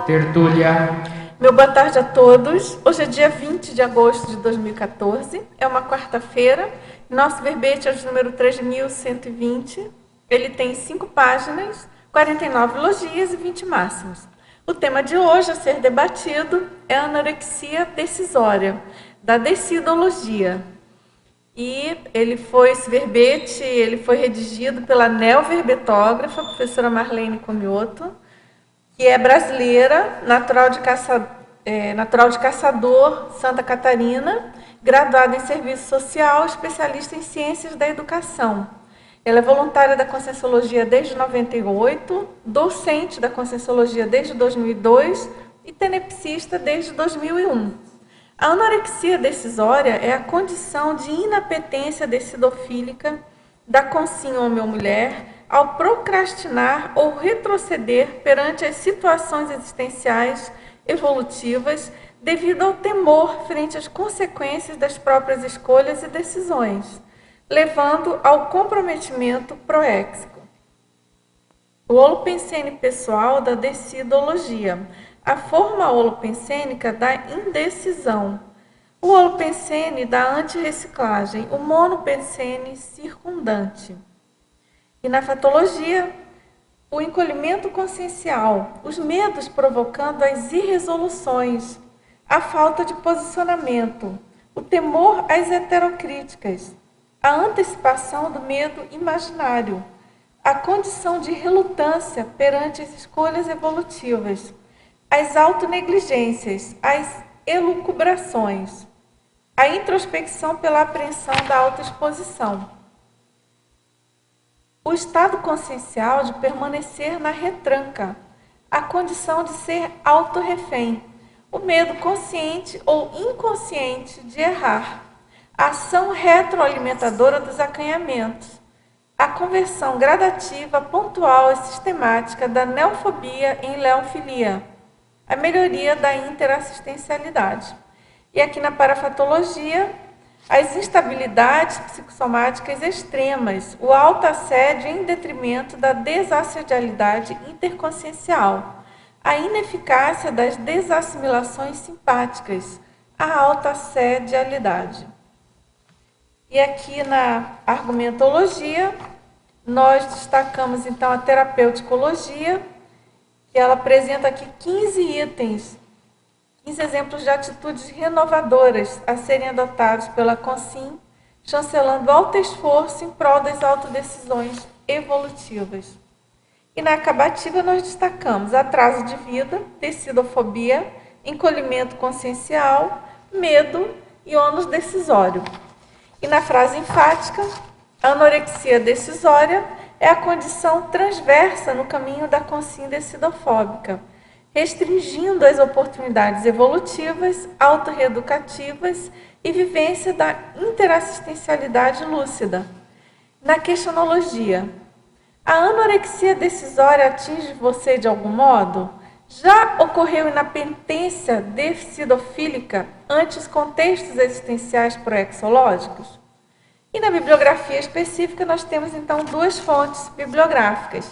Tertúlia. Meu boa tarde a todos. Hoje é dia 20 de agosto de 2014, é uma quarta-feira. Nosso verbete é o de número 3.120. Ele tem 5 páginas, 49 elogias e 20 máximos. O tema de hoje a ser debatido é a anorexia decisória, da decidologia. E esse verbete foi redigido pela neoverbetógrafa, professora Marlene Comioto, que é brasileira, natural de Caçador, Santa Catarina, graduada em Serviço Social, especialista em Ciências da Educação. Ela é voluntária da Conscienciologia desde 98, docente da Conscienciologia desde 2002 e tenepsista desde 2001. A anorexia decisória é a condição de inapetência decidofílica da consciência homem ou mulher ao procrastinar ou retroceder perante as situações existenciais evolutivas devido ao temor frente às consequências das próprias escolhas e decisões, levando ao comprometimento proéxico. O holopensene pessoal da decidologia, a forma holopensênica da indecisão, o holopensene da antirreciclagem, o monopensene circundante. E na fatologia, o encolhimento consciencial, os medos provocando as irresoluções, a falta de posicionamento, o temor às heterocríticas, a antecipação do medo imaginário, a condição de relutância perante as escolhas evolutivas, as autonegligências, as elucubrações, a introspecção pela apreensão da autoexposição. O estado consciencial de permanecer na retranca, a condição de ser autorrefém, o medo consciente ou inconsciente de errar, a ação retroalimentadora dos acanhamentos, a conversão gradativa, pontual e sistemática da neofobia em leofilia, a melhoria da interassistencialidade. E aqui na parafatologia, as instabilidades psicossomáticas extremas, o autoassédio em detrimento da desassedialidade interconsciencial, a ineficácia das desassimilações simpáticas, a autoassedialidade. E aqui na argumentologia, nós destacamos então a terapeuticologia, que ela apresenta aqui 15 itens, 15 exemplos de atitudes renovadoras a serem adotados pela Consim, chancelando alto esforço em prol das autodecisões evolutivas. E na acabativa nós destacamos atraso de vida, decidofobia, encolhimento consciencial, medo e ônus decisório. E na frase enfática, a anorexia decisória é a condição transversa no caminho da consciência decidofóbica, restringindo as oportunidades evolutivas, autorreeducativas e vivência da interassistencialidade lúcida. Na questionologia, a anorexia decisória atinge você de algum modo? Já ocorreu inapetência decidofílica ante os contextos existenciais proexológicos? E na bibliografia específica nós temos então 2 fontes bibliográficas.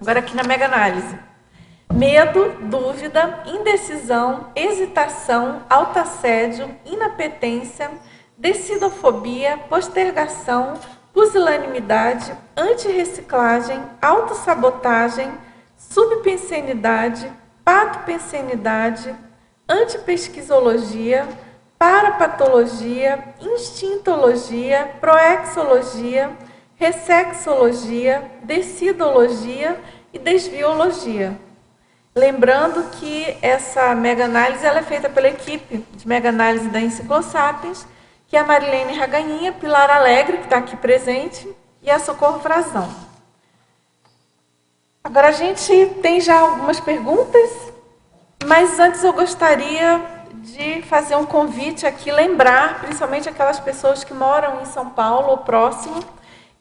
Agora aqui na mega-análise. Medo, dúvida, indecisão, hesitação, autoassédio, inapetência, decidofobia, postergação, pusilanimidade, antirreciclagem, autossabotagem, subpensenidade, patopensenidade, antipesquisologia, parapatologia, instintologia, proexologia, ressexologia, decidologia e desviologia. Lembrando que essa mega-análise ela é feita pela equipe de mega-análise da Enciclosapiens, que é a Marilene Raganinha, Pilar Alegre, que está aqui presente, e a Socorro Frazão. Agora a gente tem já algumas perguntas, mas antes eu gostaria de fazer um convite aqui, lembrar, principalmente aquelas pessoas que moram em São Paulo ou próximo,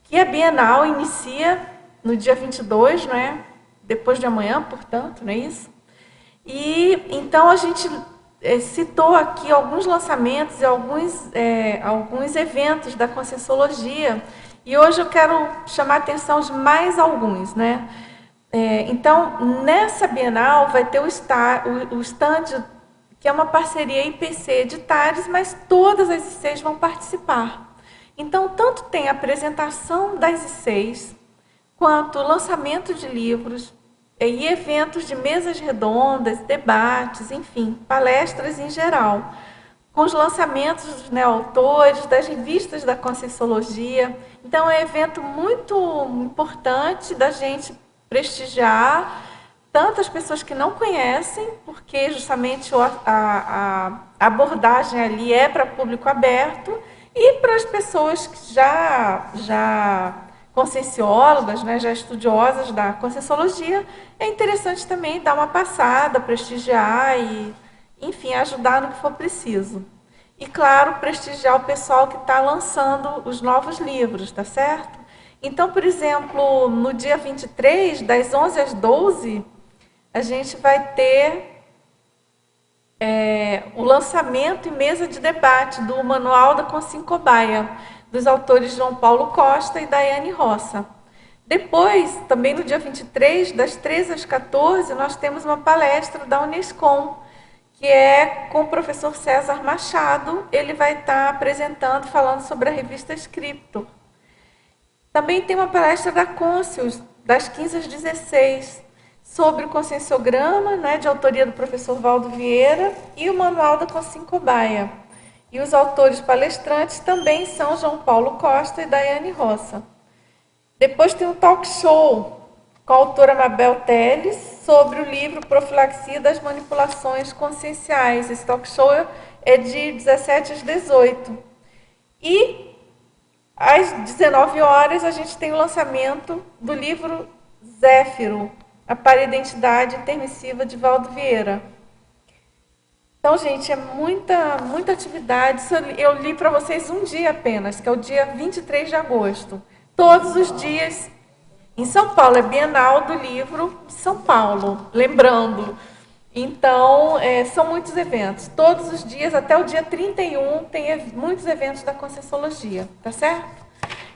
que a Bienal inicia no dia 22, não é? Depois de amanhã, portanto, não é isso? E então a gente citou aqui alguns lançamentos e alguns eventos da Conscienciologia, e hoje eu quero chamar a atenção de mais alguns, né? Então, nessa Bienal vai ter o stand, que é uma parceria IPC Editares, mas todas as ICs vão participar. Então, tanto tem a apresentação das ICs, quanto lançamento de livros e eventos de mesas redondas, debates, enfim, palestras em geral, com os lançamentos dos autores, das revistas da Conscienciologia. Então, é um evento muito importante da gente prestigiar tanto as pessoas que não conhecem, porque justamente a abordagem ali é para público aberto, e para as pessoas que já conscienciólogas, né, já estudiosas da Conscienciologia, é interessante também dar uma passada, prestigiar e, enfim, ajudar no que for preciso. E, claro, prestigiar o pessoal que está lançando os novos livros, tá certo? Então, por exemplo, no dia 23, das 11 às 12, a gente vai ter o lançamento e mesa de debate do Manual da Consciência Cobaia, dos autores João Paulo Costa e Daiane Roça. Depois, também no dia 23, das 13 às 14, nós temos uma palestra da Unescom, que é com o professor César Machado. Ele vai estar apresentando, falando sobre a revista Scripto. Também tem uma palestra da Conscius, das 15 às 16, sobre o conscienciograma, né, de autoria do professor Valdo Vieira, e o Manual da Consciência Cobaia. E os autores palestrantes também são João Paulo Costa e Daiane Roça. Depois tem um talk show com a autora Mabel Teles sobre o livro Profilaxia das Manipulações Conscienciais. Esse talk show é de 17 às 18. E às 19 horas a gente tem o lançamento do livro Zéfiro, a Para-Identidade Intermissiva de Valdo Vieira. Então, gente, é muita atividade. Eu li para vocês um dia apenas, que é o dia 23 de agosto. Todos os dias em São Paulo, é Bienal do Livro de São Paulo, lembrando. Então, são muitos eventos. Todos os dias, até o dia 31, tem muitos eventos da Conscienciologia, tá certo?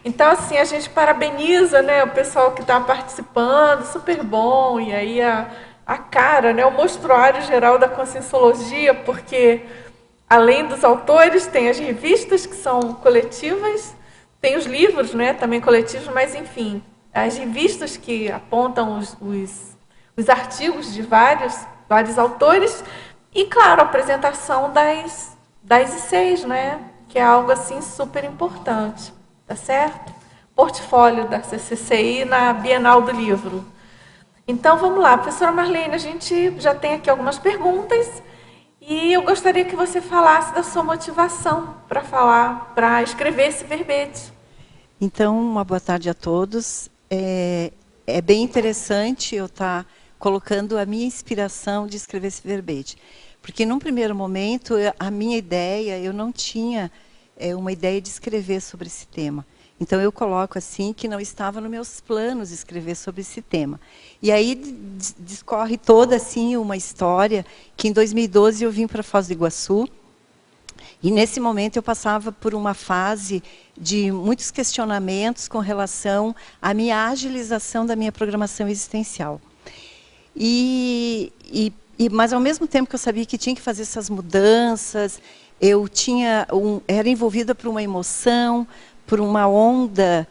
Então, assim, a gente parabeniza, né, o pessoal que está participando, super bom. E aí a cara, né, o mostruário geral da Conscienciologia, porque além dos autores, tem as revistas que são coletivas, tem os livros, né, também coletivos, mas enfim, as revistas que apontam os artigos de vários autores, e claro, a apresentação das ICs, né, que é algo assim super importante, tá certo? Portfólio da CCCI na Bienal do Livro. Então, vamos lá. Professora Marlene, a gente já tem aqui algumas perguntas e eu gostaria que você falasse da sua motivação para escrever esse verbete. Então, uma boa tarde a todos. É bem interessante eu estar colocando a minha inspiração de escrever esse verbete. Porque, num primeiro momento, a minha ideia, eu não tinha uma ideia de escrever sobre esse tema. Então, eu coloco assim que não estava nos meus planos escrever sobre esse tema. E aí discorre toda assim uma história que em 2012 eu vim para Foz do Iguaçu. E nesse momento eu passava por uma fase de muitos questionamentos com relação à minha agilização da minha programação existencial. Mas ao mesmo tempo que eu sabia que tinha que fazer essas mudanças, eu era envolvida por uma emoção, por uma onda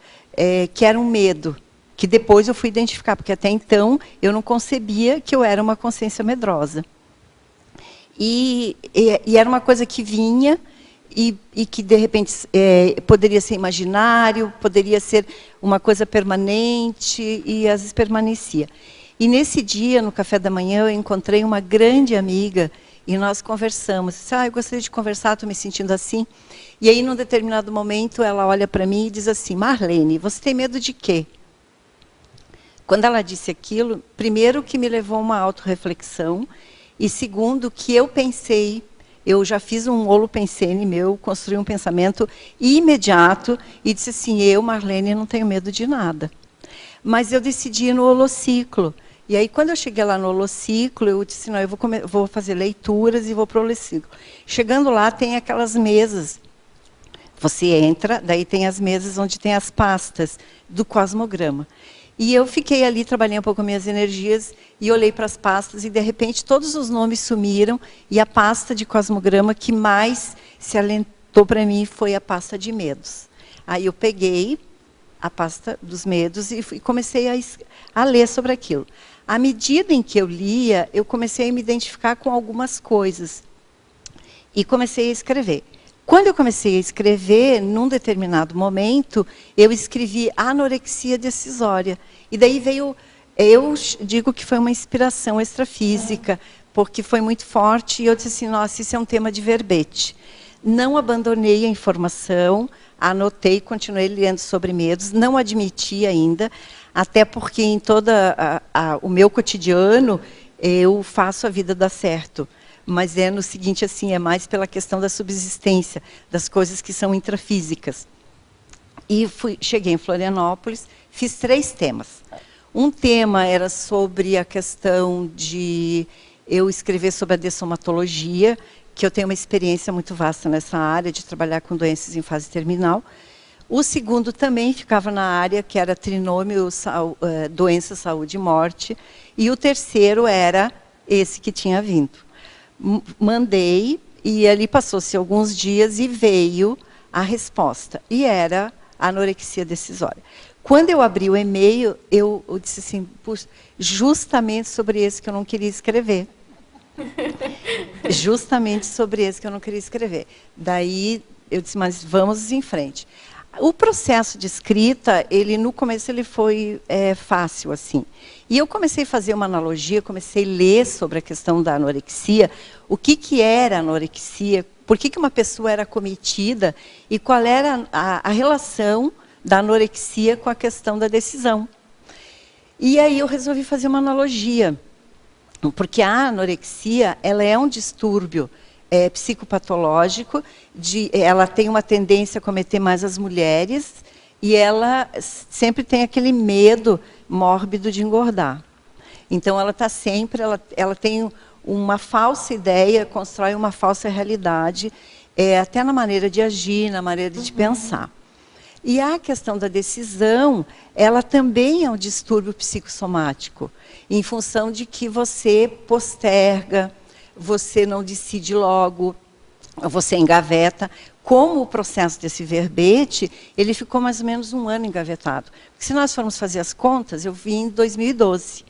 que era um medo, que depois eu fui identificar, porque até então eu não concebia que eu era uma consciência medrosa. E era uma coisa que vinha e que, de repente, poderia ser imaginário, poderia ser uma coisa permanente, e às vezes permanecia. E nesse dia, no café da manhã, eu encontrei uma grande amiga e nós conversamos. Disse, eu gostaria de conversar, estou me sentindo assim. E aí, num determinado momento, ela olha para mim e diz assim, Marlene, você tem medo de quê? Quando ela disse aquilo, primeiro que me levou a uma autorreflexão, e segundo que eu pensei, eu já fiz um holopensene meu, construí um pensamento imediato e disse assim, eu, Marlene, não tenho medo de nada. Mas eu decidi ir no holociclo. E aí, quando eu cheguei lá no holociclo, eu disse, não, eu vou fazer leituras e vou para o holociclo. Chegando lá, tem aquelas mesas. Você entra, daí tem as mesas onde tem as pastas do cosmograma. E eu fiquei ali, trabalhei um pouco com minhas energias e olhei para as pastas e, de repente, todos os nomes sumiram e a pasta de cosmograma que mais se alentou para mim foi a pasta de medos. Aí eu peguei a pasta dos medos e comecei a ler sobre aquilo. À medida em que eu lia, eu comecei a me identificar com algumas coisas e comecei a escrever. Quando eu comecei a escrever, num determinado momento, eu escrevi anorexia decisória. E daí veio, eu digo que foi uma inspiração extrafísica, porque foi muito forte, e eu disse assim, nossa, isso é um tema de verbete. Não abandonei a informação, anotei, continuei lendo sobre medos, não admiti ainda, até porque em todo o meu cotidiano, eu faço a vida dar certo. Mas é no seguinte, assim, é mais pela questão da subsistência, das coisas que são intrafísicas. E cheguei em Florianópolis, fiz 3 temas. Um tema era sobre a questão de eu escrever sobre a dessomatologia, que eu tenho uma experiência muito vasta nessa área, de trabalhar com doenças em fase terminal. O segundo também ficava na área, que era trinômio, doença, saúde e morte. E o terceiro era esse que tinha vindo. Mandei, e ali passou-se alguns dias e veio a resposta. E era anorexia decisória. Quando eu abri o e-mail, eu disse assim, puxa, justamente sobre esse que eu não queria escrever. Justamente sobre esse que eu não queria escrever. Daí eu disse, mas vamos em frente. O processo de escrita, no começo ele foi fácil, assim. E eu comecei a fazer uma analogia, comecei a ler sobre a questão da anorexia, o que era anorexia, por que uma pessoa era acometida e qual era a relação da anorexia com a questão da decisão. E aí eu resolvi fazer uma analogia, porque a anorexia, ela é um distúrbio psicopatológico, ela tem uma tendência a cometer mais as mulheres, e ela sempre tem aquele medo mórbido de engordar. Então, ela está sempre, ela tem uma falsa ideia, constrói uma falsa realidade, até na maneira de agir, na maneira de pensar. E a questão da decisão, ela também é um distúrbio psicossomático, em função de que você posterga, você não decide logo, você engaveta. Como o processo desse verbete, ele ficou mais ou menos 1 ano engavetado. Porque se nós formos fazer as contas, eu vim em 2012.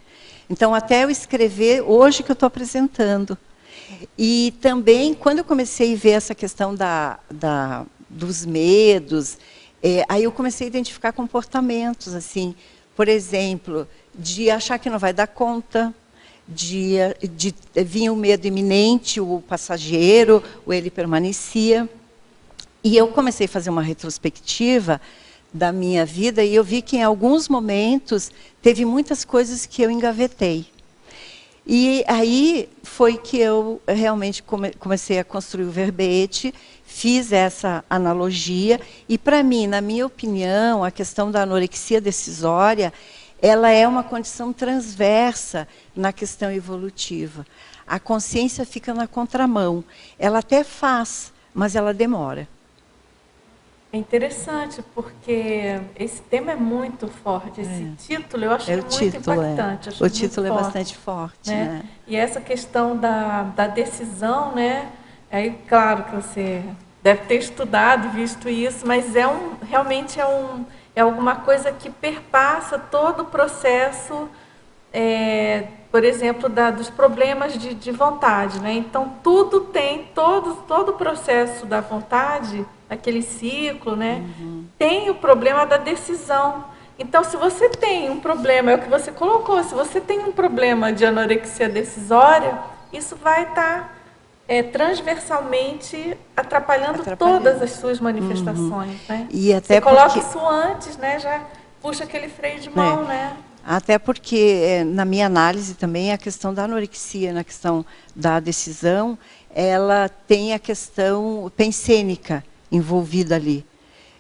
Então, até eu escrever, hoje que eu estou apresentando. E também, quando eu comecei a ver essa questão dos medos, aí eu comecei a identificar comportamentos, assim, por exemplo, de achar que não vai dar conta, vinha o medo iminente, o passageiro, o ele permanecia. E eu comecei a fazer uma retrospectiva da minha vida e eu vi que em alguns momentos teve muitas coisas que eu engavetei. E aí foi que eu realmente comecei a construir o verbete, fiz essa analogia e, para mim, na minha opinião, a questão da anorexia decisória, ela é uma condição transversa na questão evolutiva. A consciência fica na contramão. Ela até faz, mas ela demora. É interessante, porque esse tema é muito forte. Esse título eu acho muito impactante. O título é bastante forte. Né? E essa questão da decisão, né? Aí, claro que você deve ter estudado, visto isso, mas realmente é alguma coisa que perpassa todo o processo, por exemplo, dos problemas de vontade. Né? Então, tudo tem, todo o processo da vontade, aquele ciclo, né? Tem o problema da decisão. Então, se você tem um problema, é o que você colocou, se você tem um problema de anorexia decisória, isso vai estar transversalmente atrapalhando todas as suas manifestações. Né? E até você coloca isso antes, né? Já puxa aquele freio de mão, né? Até porque, na minha análise também, a questão da anorexia, na questão da decisão, ela tem a questão pensênica envolvida ali.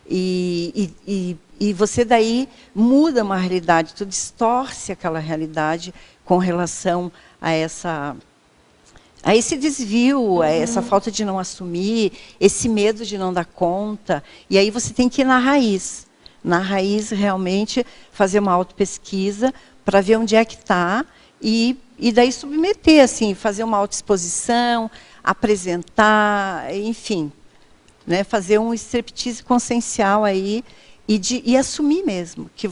E você daí muda uma realidade, tu distorce aquela realidade com relação a esse desvio, a essa falta de não assumir, esse medo de não dar conta. E aí você tem que ir na raiz. Na raiz, realmente, fazer uma autopesquisa para ver onde é que está e daí submeter, assim, fazer uma autoexposição, apresentar, enfim, né, fazer um striptease consciencial aí e assumir mesmo que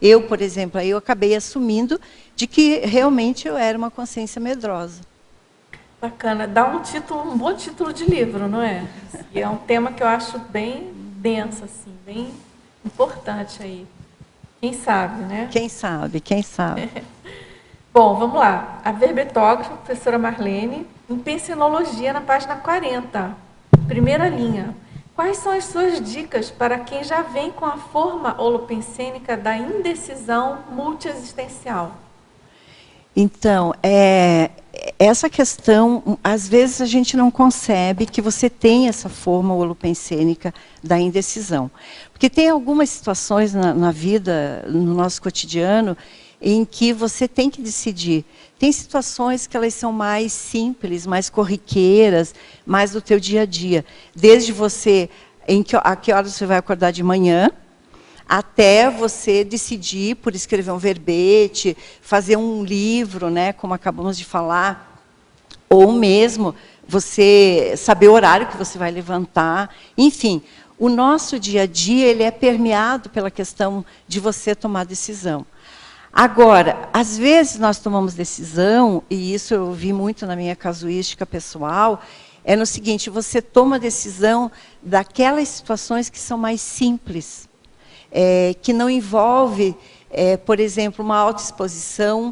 eu, por exemplo, aí eu acabei assumindo de que realmente eu era uma consciência medrosa. Bacana, dá um bom título de livro, não é? E é um tema que eu acho bem denso, assim, bem importante aí. Quem sabe, né? Quem sabe, quem sabe. Bom, vamos lá. A verbetógrafa, professora Marlene, em Pensenologia, na página 40, primeira linha. Quais são as suas dicas para quem já vem com a forma holopensênica da indecisão multiexistencial? Então, essa questão, às vezes a gente não concebe que você tem essa forma holopensênica da indecisão. Porque tem algumas situações na vida, no nosso cotidiano, em que você tem que decidir. Tem situações que elas são mais simples, mais corriqueiras, mais do teu dia a dia. Desde você, a que horas você vai acordar de manhã, até você decidir por escrever um verbete, fazer um livro, né, como acabamos de falar, ou mesmo você saber o horário que você vai levantar. Enfim, o nosso dia a dia ele é permeado pela questão de você tomar decisão. Agora, às vezes nós tomamos decisão, e isso eu vi muito na minha casuística pessoal, é no seguinte, você toma decisão daquelas situações que são mais simples, que não envolve, por exemplo, uma autoexposição,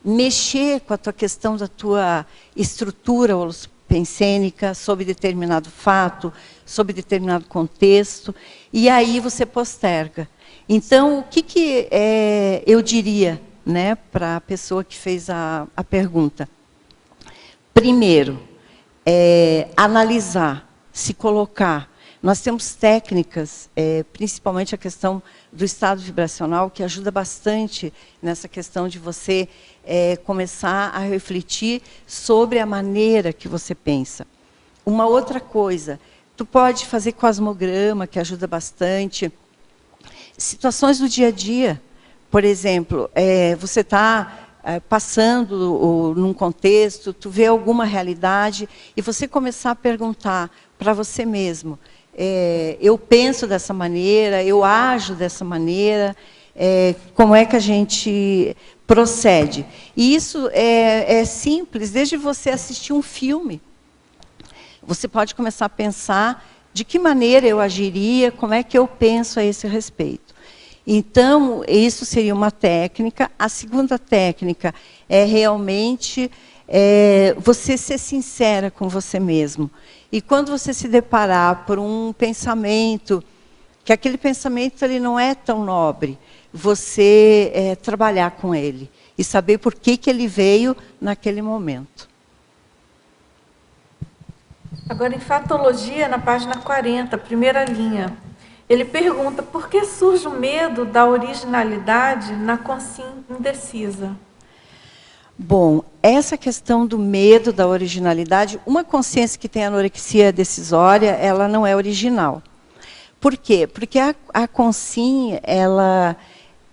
mexer com a tua questão da tua estrutura holopensênica sobre determinado fato, sobre determinado contexto, e aí você posterga. Então, o que eu diria, né, para a pessoa que fez a pergunta? Primeiro, analisar, se colocar. Nós temos técnicas, principalmente a questão do estado vibracional, que ajuda bastante nessa questão de você começar a refletir sobre a maneira que você pensa. Uma outra coisa, tu pode fazer cosmograma, que ajuda bastante. Situações do dia a dia, por exemplo, você está passando num contexto, tu vê alguma realidade, e você começar a perguntar para você mesmo, eu penso dessa maneira, eu ajo dessa maneira, como é que a gente procede? E isso é simples, desde você assistir um filme. Você pode começar a pensar de que maneira eu agiria, como é que eu penso a esse respeito. Então, isso seria uma técnica. A segunda técnica é realmente você ser sincera com você mesmo. E quando você se deparar por um pensamento, que aquele pensamento ele não é tão nobre, você trabalhar com ele e saber por que ele veio naquele momento. Agora, em Fatologia, na página 40, primeira linha, ele pergunta por que surge o medo da originalidade na consciência indecisa? Bom, essa questão do medo da originalidade, uma consciência que tem anorexia decisória, ela não é original. Por quê? Porque a consciência,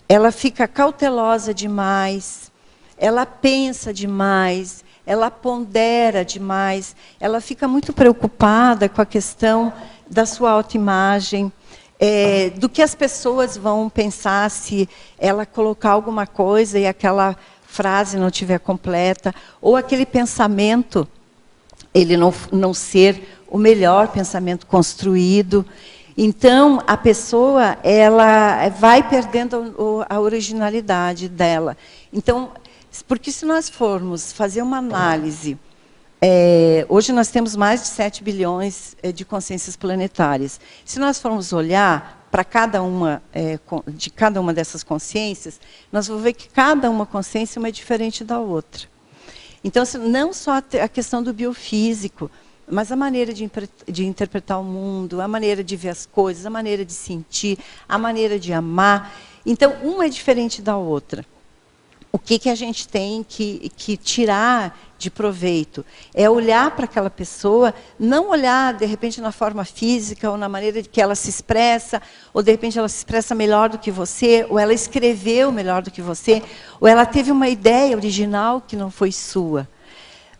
ela fica cautelosa demais, ela pensa demais, ela pondera demais, ela fica muito preocupada com a questão da sua autoimagem, do que as pessoas vão pensar se ela colocar alguma coisa e aquela frase não estiver completa, ou aquele pensamento, ele não ser o melhor pensamento construído. Então, a pessoa ela vai perdendo a originalidade dela. Então, porque se nós formos fazer uma análise, hoje nós temos mais de 7 bilhões de consciências planetárias. Se nós formos olhar para cada uma, de cada uma dessas consciências, nós vamos ver que cada uma consciência é diferente da outra. Então, não só a questão do biofísico, mas a maneira de interpretar o mundo, a maneira de ver as coisas, a maneira de sentir, a maneira de amar. Então, uma é diferente da outra. o que a gente tem que tirar de proveito? É olhar para aquela pessoa, não olhar, de repente, na forma física, ou na maneira que ela se expressa, ou, de repente, ela se expressa melhor do que você, ou ela escreveu melhor do que você, ou ela teve uma ideia original que não foi sua.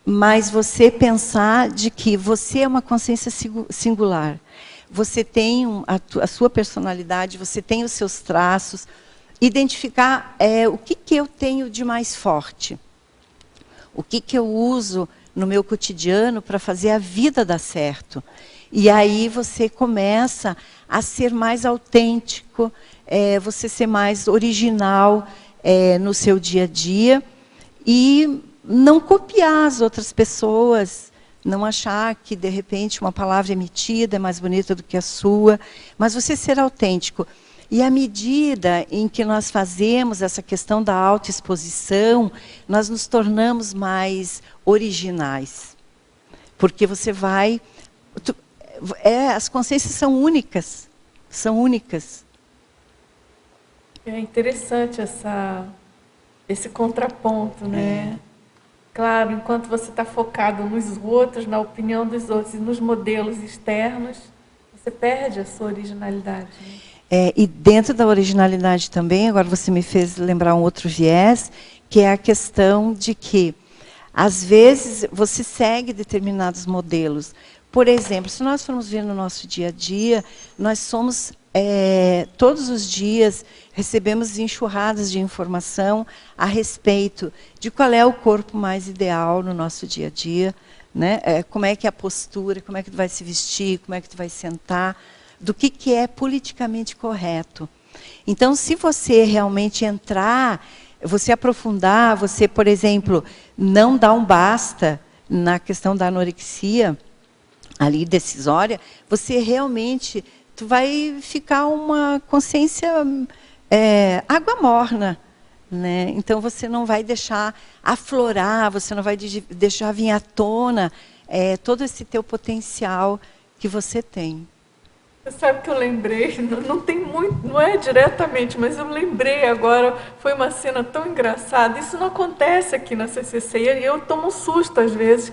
Mas você pensar de que você é uma consciência singular. Você tem a sua personalidade, você tem os seus traços. Identificar o que eu tenho de mais forte. O que eu uso no meu cotidiano para fazer a vida dar certo. E aí você começa a ser mais autêntico, você ser mais original no seu dia a dia. E não copiar as outras pessoas, não achar que, de repente, uma palavra emitida é mais bonita do que a sua, mas você ser autêntico. E à medida em que nós fazemos essa questão da autoexposição, nós nos tornamos mais originais. Porque você vai... as consciências são únicas. São únicas. É interessante esse contraponto, né? Claro, enquanto você está focado nos outros, na opinião dos outros e nos modelos externos, você perde a sua originalidade. Né? E dentro da originalidade também, agora você me fez lembrar um outro viés, que é a questão de que, às vezes, você segue determinados modelos. Por exemplo, se nós formos ver no nosso dia a dia, nós somos, todos os dias, recebemos enxurradas de informação a respeito de qual é o corpo mais ideal no nosso dia a dia, né? Como é que é a postura, como é que tu vai se vestir, como é que tu vai sentar, do que é politicamente correto. Então, se você realmente entrar, você aprofundar, você, por exemplo, não dar um basta na questão da anorexia, ali decisória, você realmente, tu vai ficar uma consciência água morna, né? Então você não vai deixar aflorar, você não vai deixar vir à tona todo esse teu potencial que você tem. Você sabe que eu lembrei, não tem muito, não é diretamente, mas eu lembrei agora, foi uma cena tão engraçada. Isso não acontece aqui na CCC e eu tomo um susto às vezes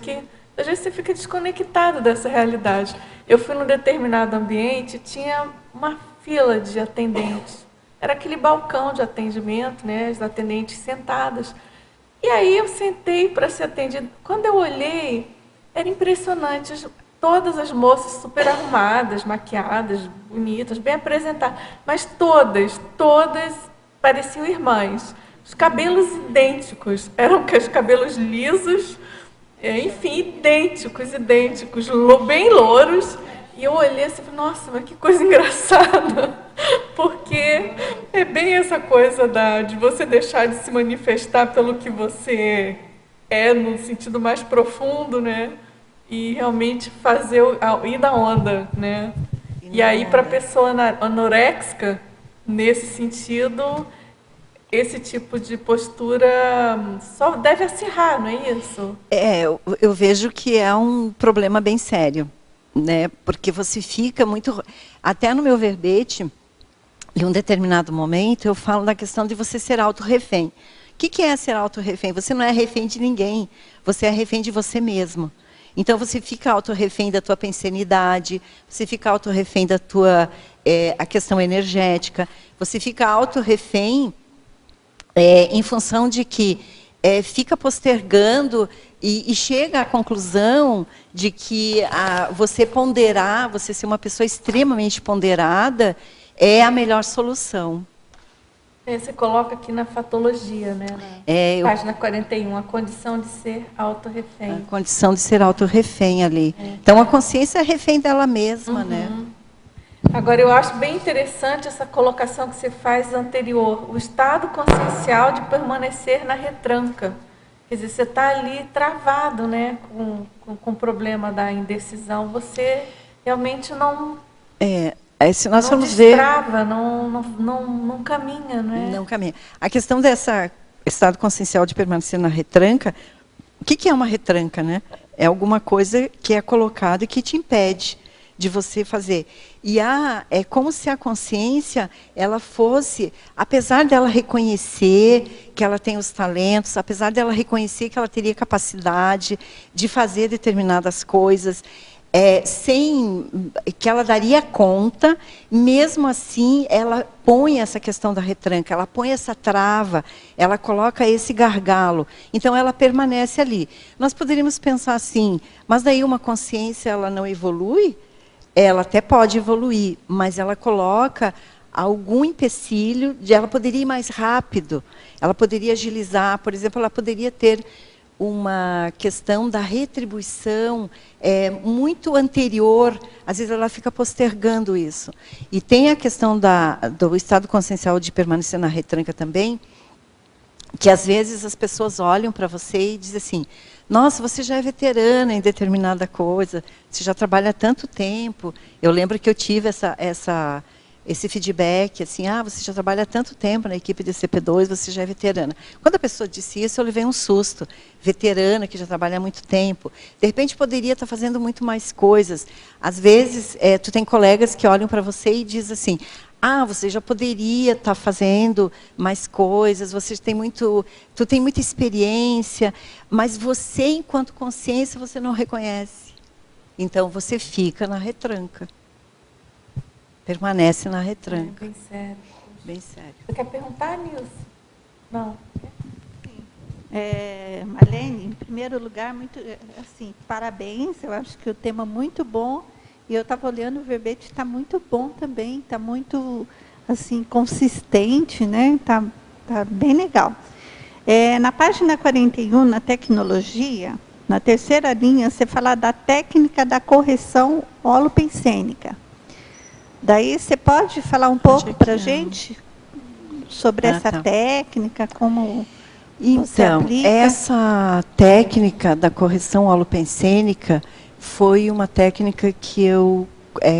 você fica desconectado dessa realidade. Eu fui num determinado ambiente, tinha uma fila de atendentes. Era aquele balcão de atendimento, né, as atendentes sentadas. E aí eu sentei para ser atendida. Quando eu olhei, era impressionante. Todas as moças super arrumadas, maquiadas, bonitas, bem apresentadas. Mas todas pareciam irmãs. Os cabelos idênticos. Eram os cabelos lisos, enfim, idênticos, bem louros. E eu olhei assim, nossa, mas que coisa engraçada. Porque é bem essa coisa de você deixar de se manifestar pelo que você é, no sentido mais profundo, né? E realmente ir da onda, né? E aí, para a pessoa anoréxica, nesse sentido, esse tipo de postura só deve acirrar, não é isso? Eu vejo que é um problema bem sério, né? Porque você fica muito... Até no meu verbete, em um determinado momento, eu falo da questão de você ser auto-refém. O que é ser auto-refém? Você não é refém de ninguém, você é refém de você mesmo. Então, você fica auto-refém da tua pensenidade, você fica auto-refém da tua a questão energética, você fica auto-refém em função de que fica postergando e chega à conclusão de que você ponderar, você ser uma pessoa extremamente ponderada, é a melhor solução. Você coloca aqui na fatologia, né? Página 41, a condição de ser auto-refém. A condição de ser auto-refém ali. Então, a consciência é refém dela mesma, né? Agora, eu acho bem interessante essa colocação que você faz anterior. O estado consciencial de permanecer na retranca. Quer dizer, você está ali travado, né? Com o problema da indecisão. Você realmente não... se nós não formos ver, não caminha, não é? Não caminha. A questão dessa estado consciencial de permanecer na retranca, o que é uma retranca, né? É alguma coisa que é colocada e que te impede de você fazer. E é como se a consciência, ela fosse, apesar dela reconhecer que ela tem os talentos, apesar dela reconhecer que ela teria capacidade de fazer determinadas coisas, sem que ela daria conta, mesmo assim, ela põe essa questão da retranca, ela põe essa trava, ela coloca esse gargalo. Então, ela permanece ali. Nós poderíamos pensar assim, mas daí uma consciência ela não evolui? Ela até pode evoluir, mas ela coloca algum empecilho, ela poderia ir mais rápido, ela poderia agilizar, por exemplo, ela poderia ter uma questão da retribuição muito anterior, às vezes ela fica postergando isso. E tem a questão do estado consciencial de permanecer na retranca também, que às vezes as pessoas olham para você e dizem assim, nossa, você já é veterana em determinada coisa, você já trabalha há tanto tempo. Eu lembro que eu tive esse feedback, assim, você já trabalha há tanto tempo na equipe de CP2, você já é veterana. Quando a pessoa disse isso, eu levei um susto. Veterana, que já trabalha há muito tempo. De repente, poderia estar fazendo muito mais coisas. Às vezes, tu tem colegas que olham para você e dizem assim, você já poderia estar fazendo mais coisas, tu tem muita experiência, mas você, enquanto consciência, você não reconhece. Então, você fica na retranca. Permanece na retranca. Bem sério. Bem sério. Você quer perguntar, Nilce? Não. Marlene, em primeiro lugar, muito, assim, parabéns. Eu acho que o tema é muito bom. E eu estava olhando, o verbete está muito bom também. Está muito, assim, consistente, né? Tá bem legal. Na página 41, na tecnologia, na terceira linha, você fala da técnica da correção holopensênica. Daí você pode falar um pouco para a gente sobre essa técnica, como você aplica? Essa técnica da correção holopensênica foi uma técnica que eu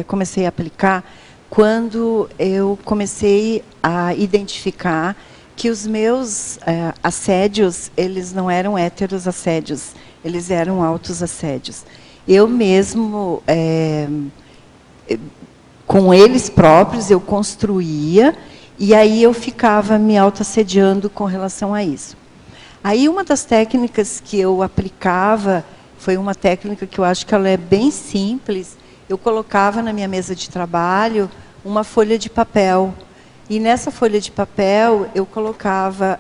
comecei a aplicar quando eu comecei a identificar que os meus assédios, eles não eram héteros assédios, eles eram altos assédios. Eu mesmo... com eles próprios, eu construía, e aí eu ficava me autoassediando com relação a isso. Aí, uma das técnicas que eu aplicava, foi uma técnica que eu acho que ela é bem simples, eu colocava na minha mesa de trabalho uma folha de papel, e nessa folha de papel eu colocava,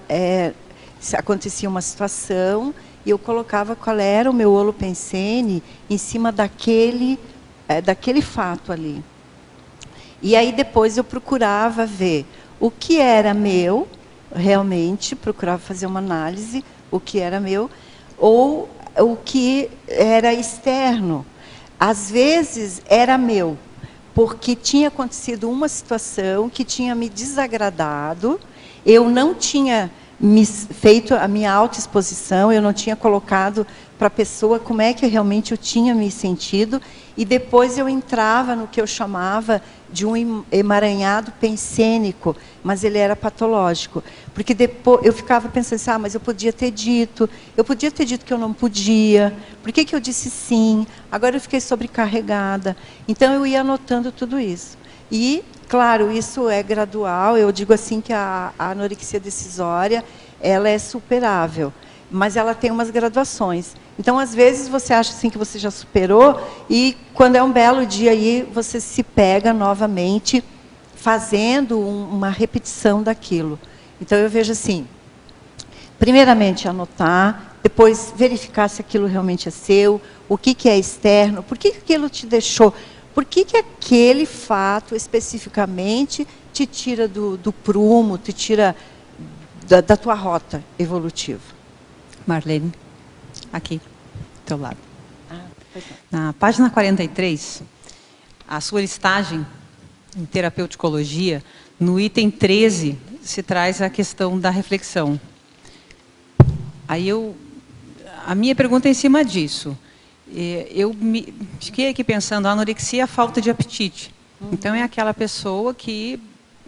se acontecia uma situação, e eu colocava qual era o meu holopensene em cima daquele fato ali. E aí depois eu procurava ver o que era meu, realmente, procurava fazer uma análise, o que era meu, ou o que era externo. Às vezes era meu, porque tinha acontecido uma situação que tinha me desagradado, eu não tinha feito a minha autoexposição, eu não tinha colocado para a pessoa como é que realmente eu tinha me sentido, e depois eu entrava no que eu chamava de um emaranhado pensênico, mas ele era patológico. Porque depois eu ficava pensando assim, mas eu podia ter dito que eu não podia, por que eu disse sim, agora eu fiquei sobrecarregada. Então eu ia anotando tudo isso. E, claro, isso é gradual, eu digo assim que a anorexia decisória, ela é superável, mas ela tem umas graduações. Então, às vezes, você acha assim que você já superou, e quando é um belo dia aí, você se pega novamente fazendo uma repetição daquilo. Então, eu vejo assim, primeiramente anotar, depois verificar se aquilo realmente é seu, o que é externo, por que aquilo te deixou, por que aquele fato especificamente te tira do prumo, te tira da tua rota evolutiva. Marlene, aqui, do teu lado. Na página 43, a sua listagem em terapeuticologia, no item 13, se traz a questão da reflexão. Aí a minha pergunta é em cima disso. Eu fiquei aqui pensando, a anorexia é a falta de apetite. Então, é aquela pessoa que,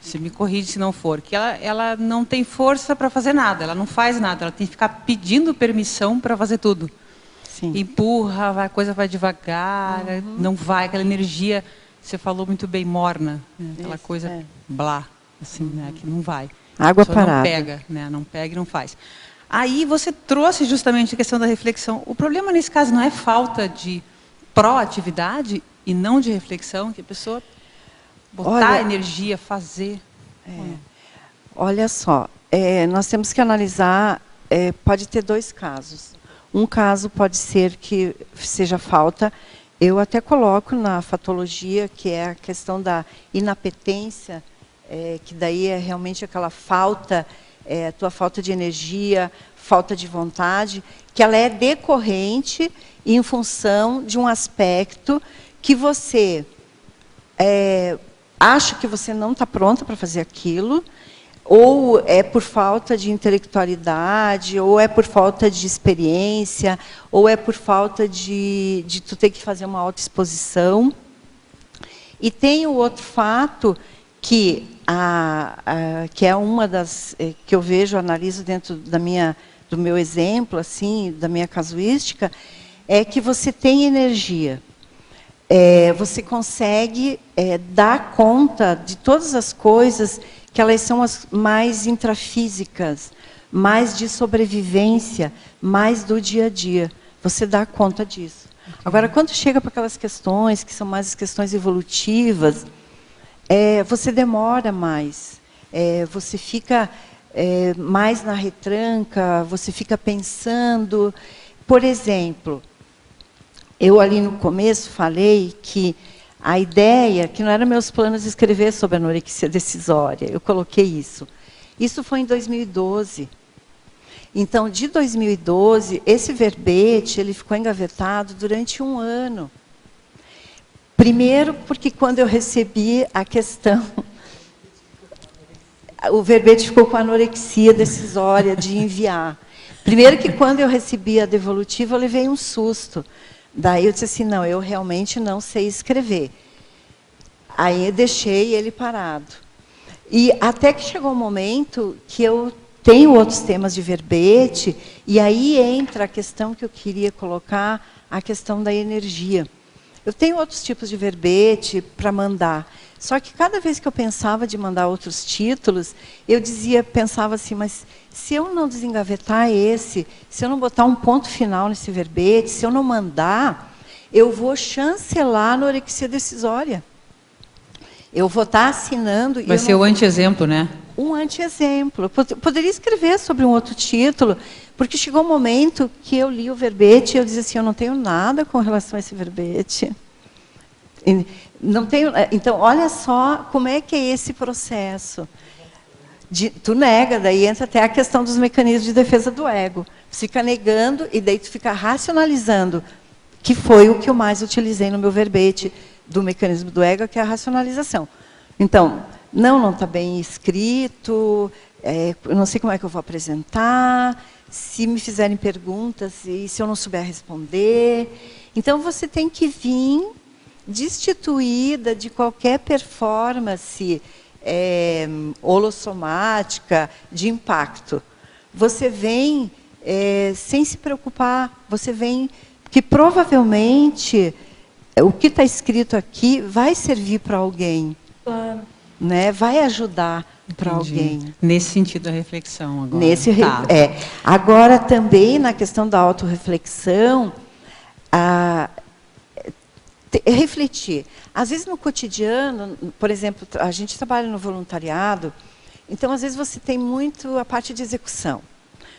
se me corrige se não for, que ela não tem força para fazer nada, ela não faz nada, ela tem que ficar pedindo permissão para fazer tudo. empurra, a coisa vai devagar, não vai, aquela energia, você falou muito bem, morna, né? Aquela coisa blá, assim, né? Que não vai. Água parada. Não pega, né? Não pega e não faz. Aí você trouxe justamente a questão da reflexão. O problema nesse caso não é falta de proatividade e não de reflexão, que a pessoa botar energia, fazer. Olha só, nós temos que analisar, pode ter dois casos. Um caso pode ser que seja falta, eu até coloco na fatologia, que é a questão da inapetência, que daí é realmente aquela falta, tua falta de energia, falta de vontade, que ela é decorrente em função de um aspecto que você acha que você não está pronta para fazer aquilo, ou é por falta de intelectualidade, ou é por falta de experiência, ou é por falta de tu ter que fazer uma autoexposição. E tem o outro fato que é uma das que eu vejo, analiso dentro do meu exemplo, assim, da minha casuística, é que você tem energia. Você consegue dar conta de todas as coisas que elas são as mais intrafísicas, mais de sobrevivência, mais do dia a dia. Você dá conta disso. Agora, quando chega para aquelas questões, que são mais as questões evolutivas, você demora mais. Você fica mais na retranca, você fica pensando. Por exemplo, eu ali no começo falei que a ideia, que não era meus planos escrever sobre anorexia decisória, eu coloquei isso. Isso foi em 2012. Então, de 2012, esse verbete ele ficou engavetado durante 1 ano. Primeiro, porque quando eu recebi a questão, o verbete ficou com anorexia decisória de enviar. Primeiro que quando eu recebi a devolutiva, eu levei um susto. Daí eu disse assim, não, eu realmente não sei escrever. Aí eu deixei ele parado. E até que chegou um momento que eu tenho outros temas de verbete, e aí entra a questão que eu queria colocar, a questão da energia. Eu tenho outros tipos de verbete para mandar. Só que cada vez que eu pensava de mandar outros títulos, eu pensava assim, mas se eu não desengavetar esse, se eu não botar um ponto final nesse verbete, se eu não mandar, eu vou chancelar a anorexia decisória. Eu vou estar assinando... Vai ser o anti-exemplo, né? Um anti-exemplo. Poderia escrever sobre um outro título, porque chegou um momento que eu li o verbete e eu dizia assim, eu não tenho nada com relação a esse verbete. Não tenho, então, olha só como é que é esse processo. Tu nega, daí entra até a questão dos mecanismos de defesa do ego. Você fica negando e daí tu fica racionalizando, que foi o que eu mais utilizei no meu verbete do mecanismo do ego, que é a racionalização. Então, não está bem escrito, eu não sei como é que eu vou apresentar, se me fizerem perguntas e se eu não souber responder. Então, você tem que vir destituída de qualquer performance holossomática de impacto. Você vem sem se preocupar, você vem que provavelmente o que está escrito aqui vai servir para alguém, Claro. né? Vai ajudar para alguém. Nesse sentido da reflexão agora. Agora também na questão da autorreflexão, refletir. Às vezes no cotidiano, por exemplo, a gente trabalha no voluntariado, então às vezes você tem muito a parte de execução.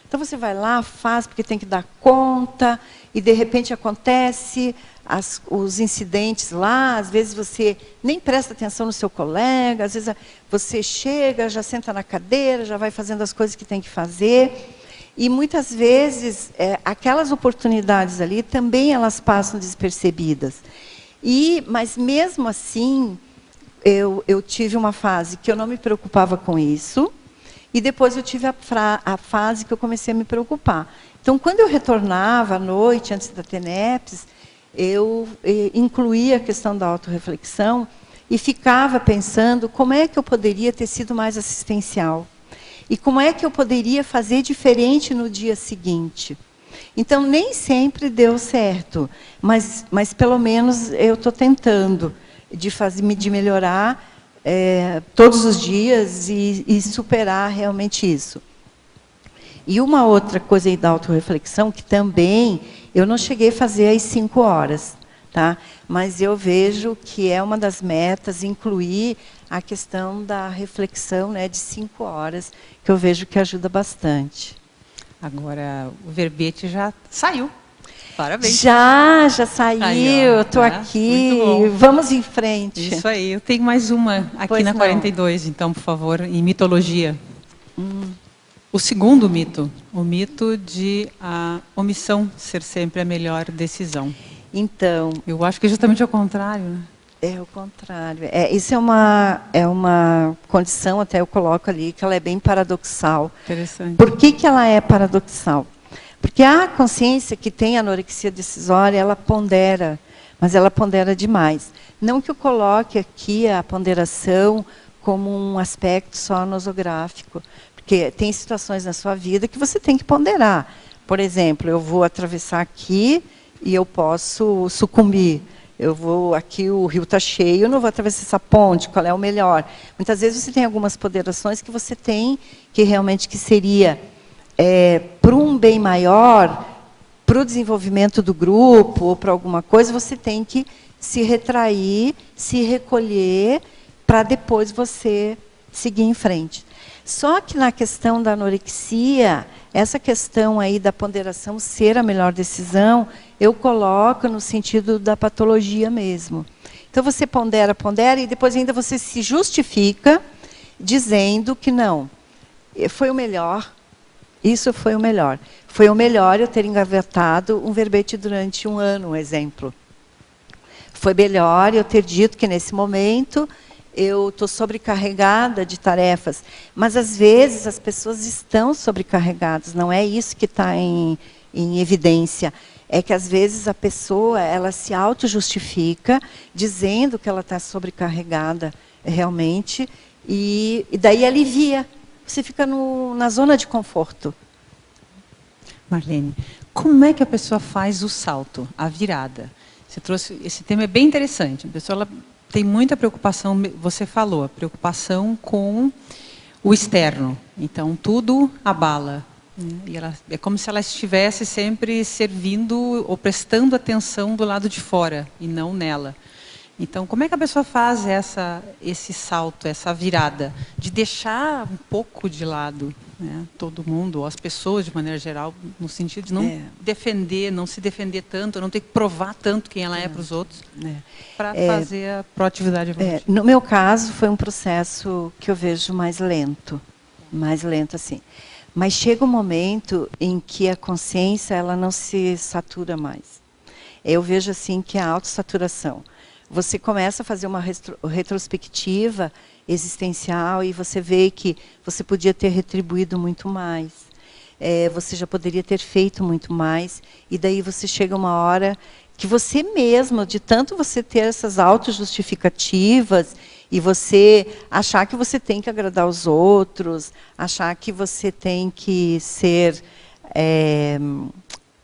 Então você vai lá, faz porque tem que dar conta, e de repente acontece os incidentes lá, às vezes você nem presta atenção no seu colega, às vezes você chega, já senta na cadeira, já vai fazendo as coisas que tem que fazer, e muitas vezes aquelas oportunidades ali também elas passam despercebidas. Mas mesmo assim, eu tive uma fase que eu não me preocupava com isso, e depois eu tive a fase que eu comecei a me preocupar. Então, quando eu retornava à noite, antes da TENEPS, eu incluía a questão da autorreflexão e ficava pensando como é que eu poderia ter sido mais assistencial. E como é que eu poderia fazer diferente no dia seguinte. Então, nem sempre deu certo, mas pelo menos eu estou tentando de melhorar todos os dias e superar realmente isso. E uma outra coisa aí da autorreflexão, que também eu não cheguei a fazer às 5 horas, tá? Mas eu vejo que é uma das metas incluir a questão da reflexão, né, de 5 horas, que eu vejo que ajuda bastante. Agora, o verbete já saiu. Parabéns. Já saiu, Aí, estou tá? aqui, Muito bom. vamos em frente. Isso aí. Eu tenho mais uma aqui Pois na não. 42, então, por favor, em mitologia. O segundo mito, o mito de a omissão ser sempre a melhor decisão. Então, Eu acho que é justamente ao contrário, né? é o contrário. Isso é uma condição, até eu coloco ali, que ela é bem paradoxal. Interessante. Por que ela é paradoxal? Porque a consciência que tem anorexia decisória, ela pondera, mas ela pondera demais. Não que eu coloque aqui a ponderação como um aspecto só nosográfico, porque tem situações na sua vida que você tem que ponderar. Por exemplo, eu vou atravessar aqui e eu posso sucumbir. Eu vou aqui, o rio está cheio, eu não vou atravessar essa ponte, qual é o melhor? Muitas vezes você tem algumas ponderações que você tem que realmente que seria para um bem maior, para o desenvolvimento do grupo ou para alguma coisa, você tem que se retrair, se recolher, para depois você seguir em frente. Só que na questão da anorexia, essa questão aí da ponderação ser a melhor decisão, eu coloco no sentido da patologia mesmo. Então você pondera, pondera, e depois ainda você se justifica dizendo que não, foi o melhor, isso foi o melhor. Foi o melhor eu ter engavetado um verbete durante 1 ano, um exemplo. Foi melhor eu ter dito que nesse momento eu estou sobrecarregada de tarefas. Mas, às vezes, as pessoas estão sobrecarregadas. Não é isso que está em evidência. É que, às vezes, a pessoa ela se auto-justifica, dizendo que ela está sobrecarregada realmente, e daí alivia. Você fica na zona de conforto. Marlene, como é que a pessoa faz o salto, a virada? Você trouxe, esse tema é bem interessante. A pessoa ela tem muita preocupação, você falou, a preocupação com o externo. Então, tudo abala. E é como se ela estivesse sempre servindo ou prestando atenção do lado de fora, e não nela. Então, como é que a pessoa faz esse salto, essa virada, de deixar um pouco de lado, né, todo mundo, ou as pessoas de maneira geral, no sentido de não defender, não se defender tanto, não ter que provar tanto quem ela é para os outros, para fazer a proatividade evolutiva? No meu caso, foi um processo que eu vejo mais lento assim. Mas chega um momento em que a consciência ela não se satura mais. Eu vejo assim que a autossaturação. Você começa a fazer uma retrospectiva existencial e você vê que você podia ter retribuído muito mais. Você já poderia ter feito muito mais. E daí você chega uma hora que você mesmo, de tanto você ter essas autojustificativas e você achar que você tem que agradar os outros, achar que você tem que ser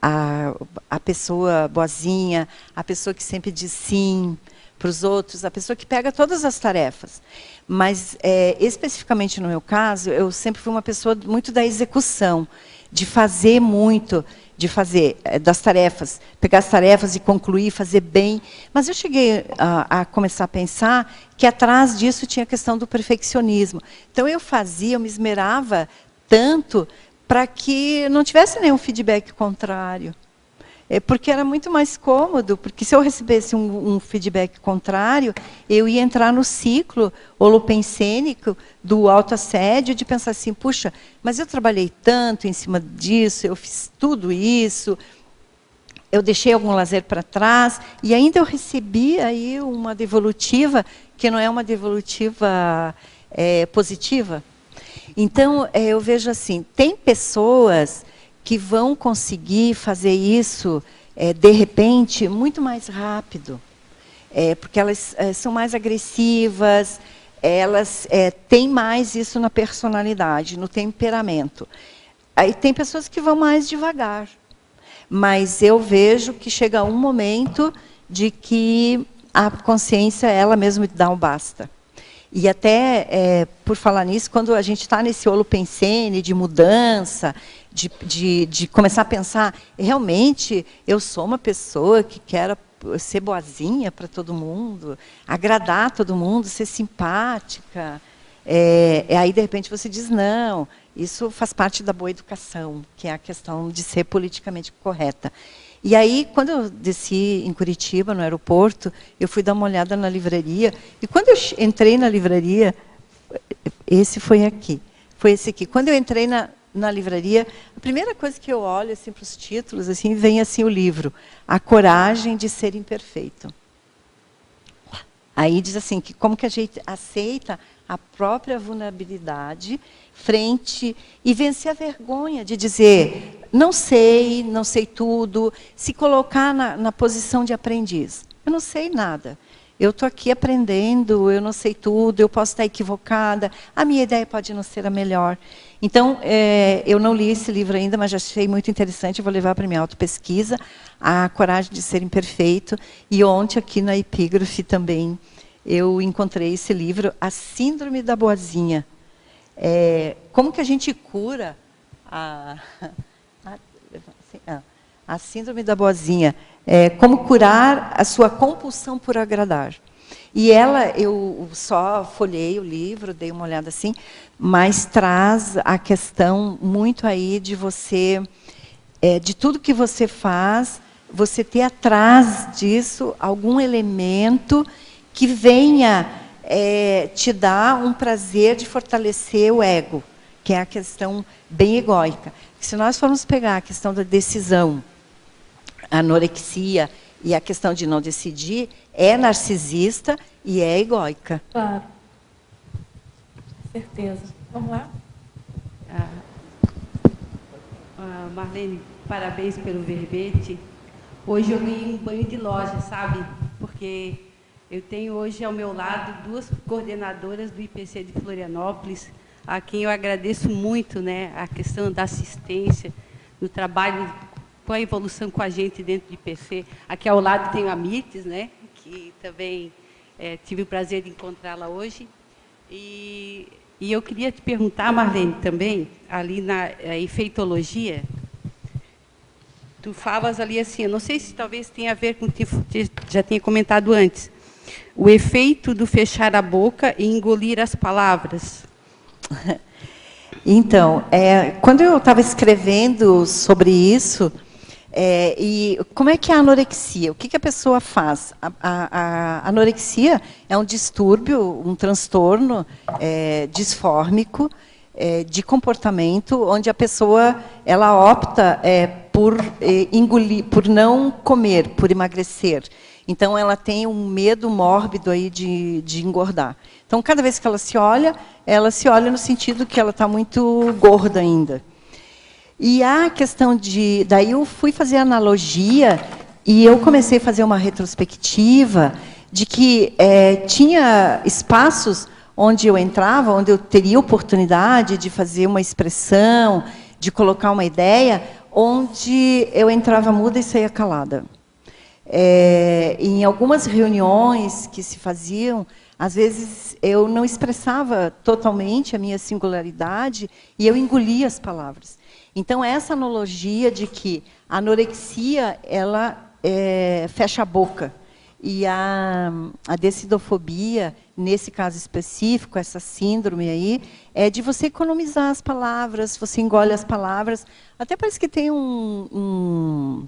a pessoa boazinha, a pessoa que sempre diz sim para os outros, a pessoa que pega todas as tarefas. Mas, especificamente no meu caso, eu sempre fui uma pessoa muito da execução, de fazer muito, de fazer das tarefas, pegar as tarefas e concluir, fazer bem. Mas eu cheguei a começar a pensar que atrás disso tinha a questão do perfeccionismo. Então, eu me esmerava tanto para que não tivesse nenhum feedback contrário. Porque era muito mais cômodo, porque se eu recebesse um feedback contrário, eu ia entrar no ciclo holopensênico do autoassédio, de pensar assim, puxa, mas eu trabalhei tanto em cima disso, eu fiz tudo isso, eu deixei algum lazer para trás, e ainda eu recebi aí uma devolutiva, que não é uma devolutiva positiva. Então, eu vejo assim, tem pessoas que vão conseguir fazer isso, de repente, muito mais rápido. Porque elas são mais agressivas, elas têm mais isso na personalidade, no temperamento. Aí tem pessoas que vão mais devagar. mas eu vejo que chega um momento de que a consciência, ela mesma dá um basta. E até, por falar nisso, quando a gente está nesse holopensene de mudança, de começar a pensar, realmente, eu sou uma pessoa que quer ser boazinha para todo mundo, agradar todo mundo, ser simpática. Aí, de repente, você diz, não, isso faz parte da boa educação, que é a questão de ser politicamente correta. E aí, quando eu desci em Curitiba, no aeroporto, eu fui dar uma olhada na livraria, e quando eu entrei na livraria, esse foi aqui, foi esse aqui. Quando eu entrei na livraria, a primeira coisa que eu olho assim, para os títulos, assim, vem assim o livro, A Coragem de Ser Imperfeito. Aí diz assim, que como que a gente aceita a própria vulnerabilidade frente e vencer a vergonha de dizer, não sei tudo, se colocar na posição de aprendiz. Eu não sei nada. Eu estou aqui aprendendo, eu não sei tudo, eu posso estar equivocada, a minha ideia pode não ser a melhor. Então, eu não li esse livro ainda, mas já achei muito interessante, eu vou levar para minha autopesquisa, A Coragem de Ser Imperfeito, e ontem aqui na Epígrafe também, eu encontrei esse livro, A Síndrome da Boazinha. Como que a gente cura a Síndrome da Boazinha? Como curar a sua compulsão por agradar. E eu só folhei o livro, dei uma olhada assim, mas traz a questão muito aí de você, de tudo que você faz, você ter atrás disso algum elemento que venha te dar um prazer de fortalecer o ego, que é a questão bem egóica. Se nós formos pegar a questão da decisão, a anorexia e a questão de não decidir, é narcisista e é egóica. Claro. Certeza. Vamos lá? Marlene, parabéns pelo verbete. Hoje eu ganhei um banho de loja, sabe? Porque eu tenho hoje ao meu lado 2 coordenadoras do IPC de Florianópolis, a quem eu agradeço muito, né, a questão da assistência, do trabalho com a evolução com a gente dentro do IPC. Aqui ao lado tem a Mites, né, que também tive o prazer de encontrá-la hoje. E eu queria te perguntar, Marlene, também, ali na efeitologia, tu falas ali assim, eu não sei se talvez tenha a ver com o que já tinha comentado antes, o efeito do fechar a boca e engolir as palavras. Então, quando eu estava escrevendo sobre isso, e como é que é a anorexia? O que a pessoa faz? A anorexia é um distúrbio, um transtorno disfórmico de comportamento, onde a pessoa ela opta por engolir, por não comer, por emagrecer. Então, ela tem um medo mórbido aí de engordar. Então, cada vez que ela se olha no sentido que ela está muito gorda ainda. E a questão daí eu fui fazer analogia e eu comecei a fazer uma retrospectiva de que tinha espaços onde eu entrava, onde eu teria oportunidade de fazer uma expressão, de colocar uma ideia, onde eu entrava muda e saía calada. Em algumas reuniões que se faziam, às vezes eu não expressava totalmente a minha singularidade e eu engolia as palavras. Então, essa analogia de que a anorexia ela fecha a boca e a decidofobia, nesse caso específico, essa síndrome aí, é de você economizar as palavras, você engole as palavras. Até parece que tem um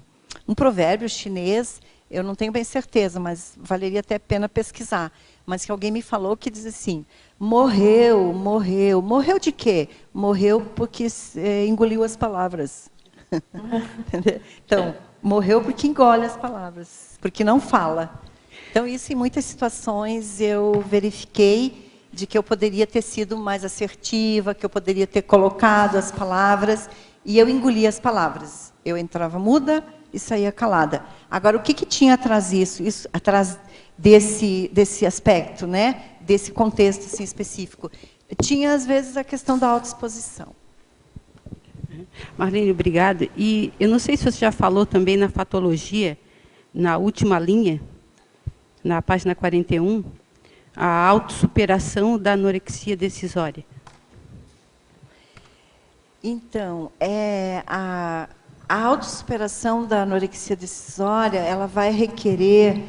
provérbio chinês, eu não tenho bem certeza, mas valeria até a pena pesquisar, mas que alguém me falou que diz assim, morreu de quê? Morreu porque engoliu as palavras. Então, morreu porque engole as palavras, porque não fala. Então, isso em muitas situações eu verifiquei de que eu poderia ter sido mais assertiva, que eu poderia ter colocado as palavras, e eu engolia as palavras. Eu entrava muda e saía calada. Agora, o que tinha atrás disso? Atrás desse aspecto, né? Desse contexto assim, específico? Tinha, às vezes, a questão da autoexposição. Marlene, obrigado. E eu não sei se você já falou também na fatologia, na última linha, na página 41, a autossuperação da anorexia decisória. Então, a autossuperação da anorexia decisória, ela vai requerer,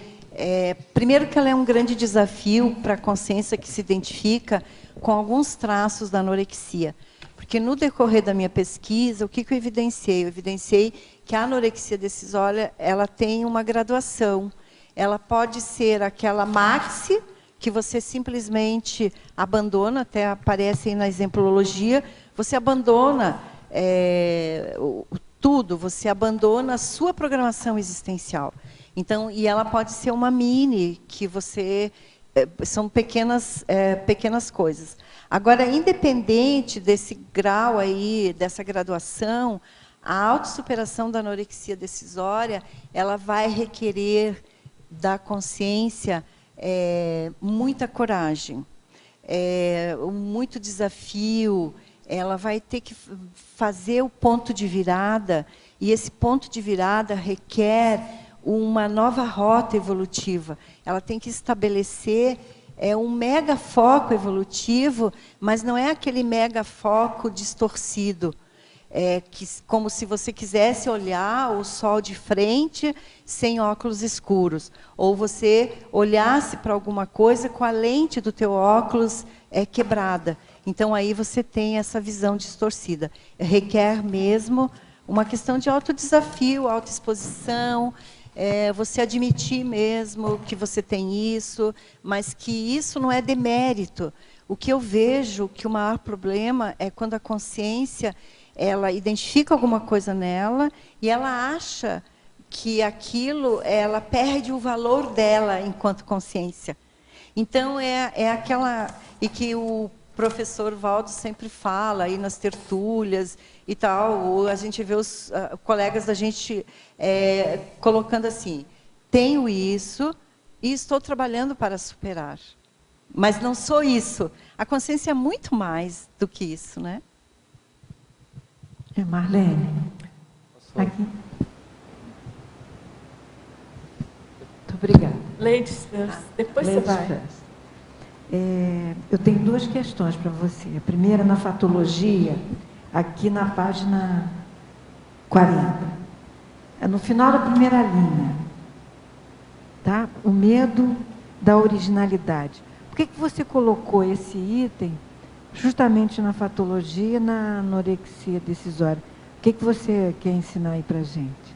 primeiro que ela é um grande desafio para a consciência que se identifica com alguns traços da anorexia. Porque no decorrer da minha pesquisa, o que eu evidenciei? Eu evidenciei que a anorexia decisória, ela tem uma graduação. Ela pode ser aquela maxi, que você simplesmente abandona, até aparece aí na exemplologia, você abandona tudo, você abandona a sua programação existencial. Então, e ela pode ser uma mini, que você... são pequenas coisas. Agora, independente desse grau aí, dessa graduação, a autossuperação da anorexia decisória, ela vai requerer da consciência muita coragem, muito desafio. Ela vai ter que fazer o ponto de virada, e esse ponto de virada requer uma nova rota evolutiva. Ela tem que estabelecer um mega foco evolutivo, mas não é aquele mega foco distorcido, como se você quisesse olhar o sol de frente sem óculos escuros, ou você olhasse para alguma coisa com a lente do teu óculos quebrada. Então, aí você tem essa visão distorcida. Requer mesmo uma questão de autodesafio, autoexposição, você admitir mesmo que você tem isso, mas que isso não é demérito. O que eu vejo que o maior problema é quando a consciência ela identifica alguma coisa nela e ela acha que aquilo, ela perde o valor dela enquanto consciência. Então, aquela... E que o professor Valdo sempre fala aí nas tertúlias e tal, a gente vê os colegas da gente colocando assim, tenho isso e estou trabalhando para superar. Mas não sou isso. A consciência é muito mais do que isso, né? Marlene, aqui. Muito obrigada. Ladies first. Depois você vai. Eu tenho duas questões para você. A primeira, na fatologia, aqui na página 40. No final da primeira linha. Tá? O medo da originalidade. Por que você colocou esse item justamente na fatologia e na anorexia decisória? O que você quer ensinar aí para a gente?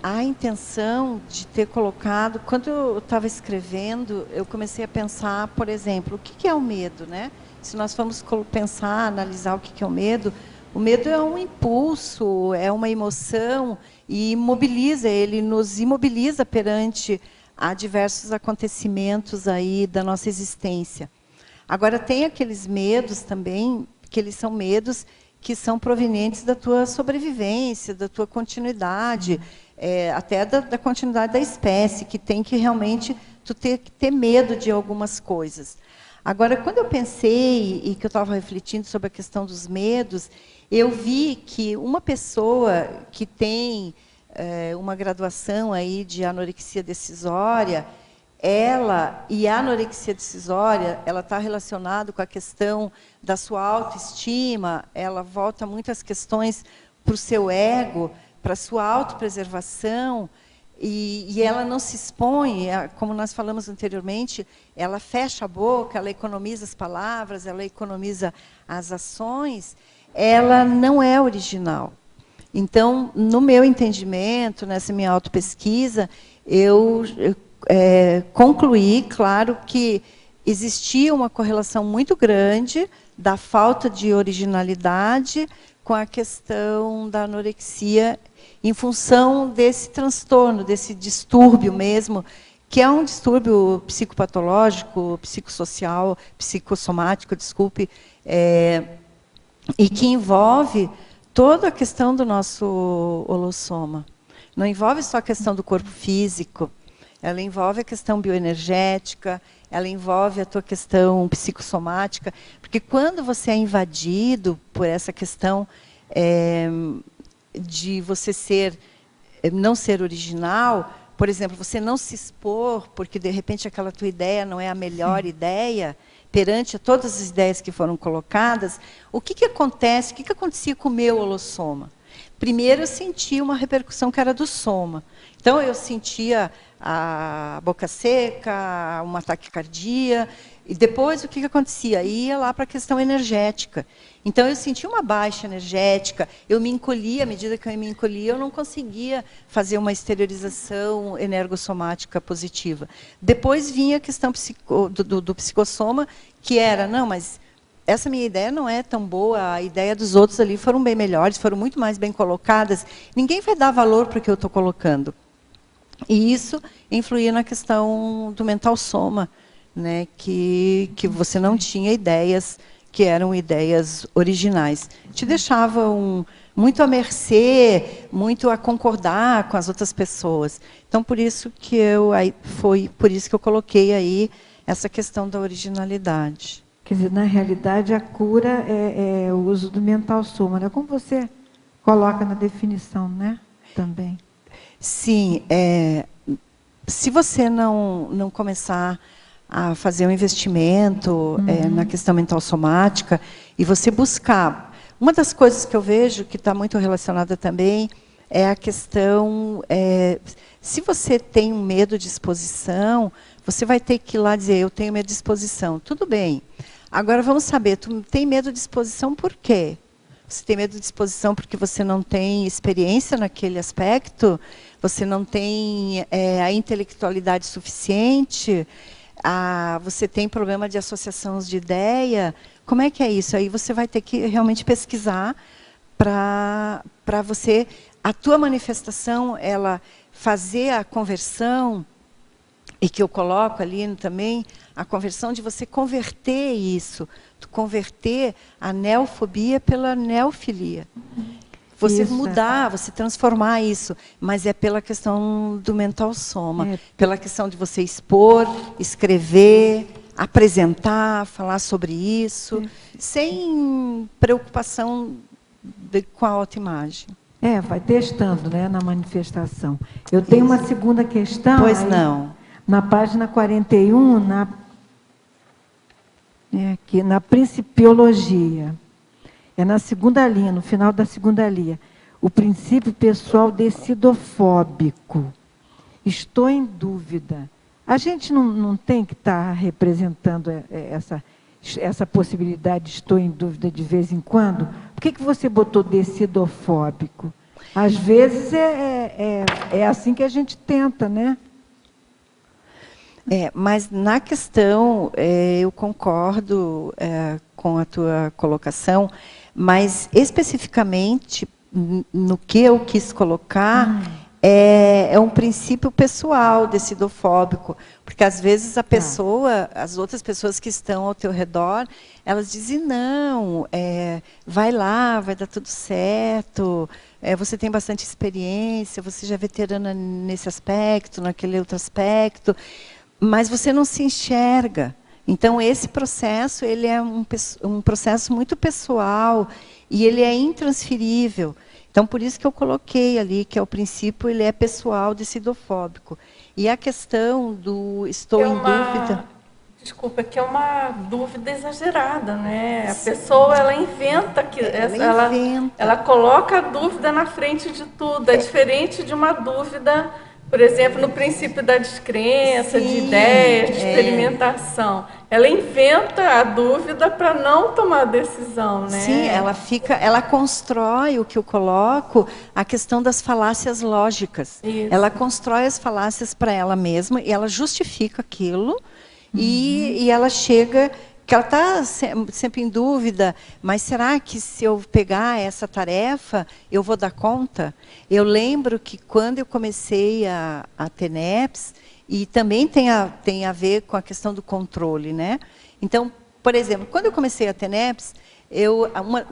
A intenção de ter colocado... Quando eu estava escrevendo, eu comecei a pensar, por exemplo, o que é o medo, né? Se nós formos pensar, analisar o que é o medo é um impulso, é uma emoção, e ele nos imobiliza perante a diversos acontecimentos aí da nossa existência. Agora, tem aqueles medos também, que eles são medos que são provenientes da tua sobrevivência, da tua continuidade, até da continuidade da espécie, que tem que realmente tu ter medo de algumas coisas. Agora, quando eu pensei e que eu estava refletindo sobre a questão dos medos, eu vi que uma pessoa que tem uma graduação aí de anorexia decisória, a anorexia decisória, ela está relacionada com a questão da sua autoestima, ela volta muito às questões para o seu ego, para a sua autopreservação, e ela não se expõe, como nós falamos anteriormente, ela fecha a boca, ela economiza as palavras, ela economiza as ações, ela não é original. Então, no meu entendimento, nessa minha autopesquisa, eu concluí, claro, que existia uma correlação muito grande da falta de originalidade com a questão da anorexia em função desse transtorno, desse distúrbio mesmo, que é um distúrbio psicopatológico, psicossocial, psicossomático, desculpe, e que envolve toda a questão do nosso holossoma. Não envolve só a questão do corpo físico, ela envolve a questão bioenergética, ela envolve a tua questão psicossomática, porque quando você é invadido por essa questão de você não ser original, por exemplo, você não se expor, porque de repente aquela tua ideia não é a melhor ideia, perante todas as ideias que foram colocadas, o que acontece? O que acontecia com o meu holossoma? Primeiro eu sentia uma repercussão que era do soma. Então eu sentia a boca seca, uma taquicardia, e depois o que acontecia? Ia lá para a questão energética. Então eu sentia uma baixa energética, eu me encolhia, à medida que eu me encolhia, eu não conseguia fazer uma exteriorização energossomática positiva. Depois vinha a questão do psicossoma, que era, não, mas essa minha ideia não é tão boa, a ideia dos outros ali foram bem melhores, foram muito mais bem colocadas, ninguém vai dar valor para o que eu estou colocando. E isso influía na questão do mental soma, né, que você não tinha ideias que eram ideias originais. Te deixavam muito à mercê, muito a concordar com as outras pessoas. Então, por isso que eu coloquei aí essa questão da originalidade. Quer dizer, na realidade, a cura é o uso do mental soma, né? Como você coloca na definição, né? Também. Sim. Se você não começar a fazer um investimento na questão mental somática e você buscar. Uma das coisas que eu vejo que está muito relacionada também é a questão, se você tem um medo de exposição, você vai ter que ir lá dizer, eu tenho medo de exposição. Tudo bem. Agora vamos saber, tu tem medo de exposição por quê? Você tem medo de exposição porque você não tem experiência naquele aspecto? Você não tem a intelectualidade suficiente? Você tem problema de associação de ideia? Como é que é isso? Aí você vai ter que realmente pesquisar para você, a tua manifestação, ela fazer a conversão, e que eu coloco ali também, a conversão de você converter isso, converter a neofobia pela neofilia. Você mudar, você transformar isso, mas é pela questão do mental soma, pela questão de você expor, escrever, apresentar, falar sobre isso, sem preocupação com a autoimagem. Vai testando, né, na manifestação. Eu tenho uma segunda questão. Pois não. Na página 41, aqui, na principiologia. É na segunda linha, no final da segunda linha. O princípio pessoal decidofóbico. Estou em dúvida. A gente não tem que estar representando essa possibilidade de estou em dúvida de vez em quando? Por que você botou decidofóbico? Às vezes é assim que a gente tenta, né? Mas na questão, eu concordo com a tua colocação, mas especificamente no que eu quis colocar é um princípio pessoal decidofóbico, porque às vezes a pessoa, as outras pessoas que estão ao teu redor, elas dizem não, vai lá, vai dar tudo certo, você tem bastante experiência, você já é veterana nesse aspecto, naquele outro aspecto, mas você não se enxerga. Então, esse processo ele é um processo muito pessoal e ele é intransferível. Então, por isso que eu coloquei ali que o princípio ele é pessoal decidofóbico. E a questão do estou em dúvida... Desculpa, que é uma dúvida exagerada, né? A pessoa, ela inventa, ela coloca a dúvida na frente de tudo. É diferente de uma dúvida... Por exemplo, no princípio da descrença, de ideias, de experimentação. Ela inventa a dúvida para não tomar decisão, né? Sim, ela constrói o que eu coloco, a questão das falácias lógicas. Isso. Ela constrói as falácias para ela mesma e ela justifica aquilo e ela chega... que ela está sempre em dúvida, mas será que se eu pegar essa tarefa, eu vou dar conta? Eu lembro que quando eu comecei a ter NEPs, e também tem a ver com a questão do controle, né? Então, por exemplo, quando eu comecei a ter NEPs,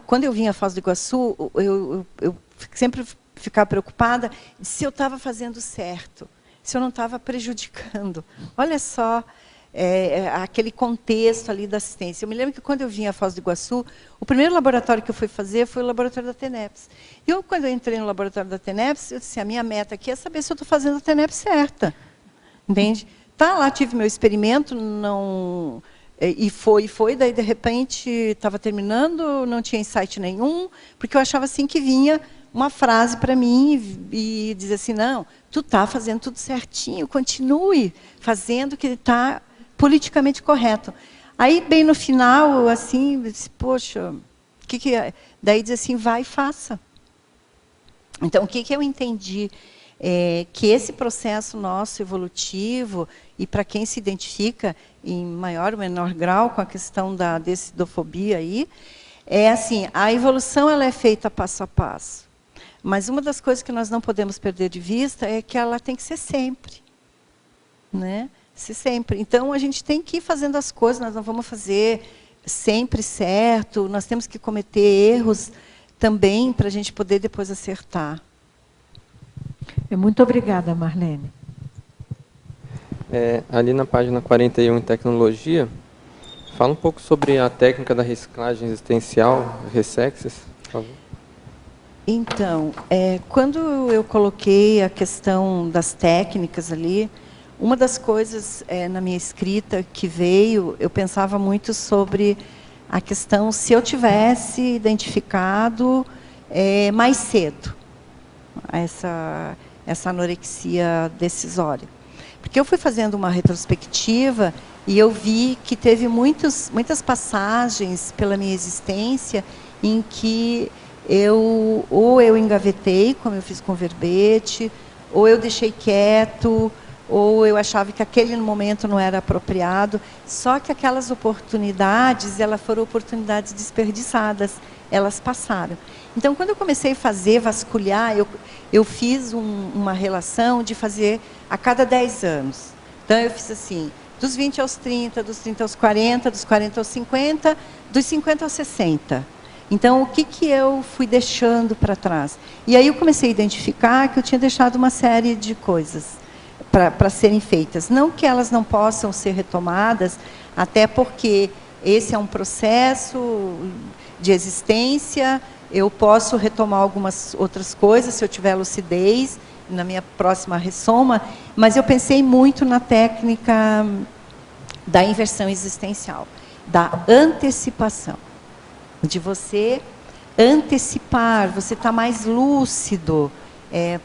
quando eu vim a Foz do Iguaçu, eu sempre ficava preocupada se eu estava fazendo certo, se eu não estava prejudicando. Olha só... aquele contexto ali da assistência. Eu me lembro que quando eu vim a Foz do Iguaçu, o primeiro laboratório que eu fui fazer foi o laboratório da TENEPS. E quando eu entrei no laboratório da TENEPS, eu disse, a minha meta aqui é saber se eu estou fazendo a TENEPS certa. Entende? Tá, lá tive meu experimento, não... E foi, daí de repente estava terminando, não tinha insight nenhum, porque eu achava assim que vinha uma frase para mim e dizer assim, não, tu está fazendo tudo certinho, continue fazendo o que está politicamente correto. Aí, bem no final, assim, eu disse, poxa, que é? Daí diz assim, vai e faça. Então, o que eu entendi? Que esse processo nosso evolutivo, e para quem se identifica em maior ou menor grau com a questão da decidofobia aí, é assim, a evolução ela é feita passo a passo. Mas uma das coisas que nós não podemos perder de vista é que ela tem que ser sempre. Né? Ser sempre. Então, a gente tem que ir fazendo as coisas, nós não vamos fazer sempre certo, nós temos que cometer erros também para a gente poder depois acertar. Muito obrigada, Marlene. Ali na página 41, em tecnologia, fala um pouco sobre a técnica da reciclagem existencial, Resexes, por favor. Então, quando eu coloquei a questão das técnicas ali, uma das coisas na minha escrita que veio, eu pensava muito sobre a questão se eu tivesse identificado mais cedo essa anorexia decisória. Porque eu fui fazendo uma retrospectiva e eu vi que teve muitas passagens pela minha existência em que ou eu engavetei, como eu fiz com o verbete, ou eu deixei quieto, ou eu achava que aquele momento não era apropriado. Só que aquelas oportunidades, elas foram oportunidades desperdiçadas, elas passaram. Então, quando eu comecei a fazer, vasculhar, eu fiz uma relação de fazer a cada 10 anos. Então, eu fiz assim, dos 20 aos 30, dos 30 aos 40, dos 40 aos 50, dos 50 aos 60. Então, o que eu fui deixando para trás? E aí eu comecei a identificar que eu tinha deixado uma série de coisas para serem feitas. Não que elas não possam ser retomadas, até porque esse é um processo de existência, eu posso retomar algumas outras coisas, se eu tiver lucidez, na minha próxima ressoma, mas eu pensei muito na técnica da inversão existencial, da antecipação. De você antecipar, você está mais lúcido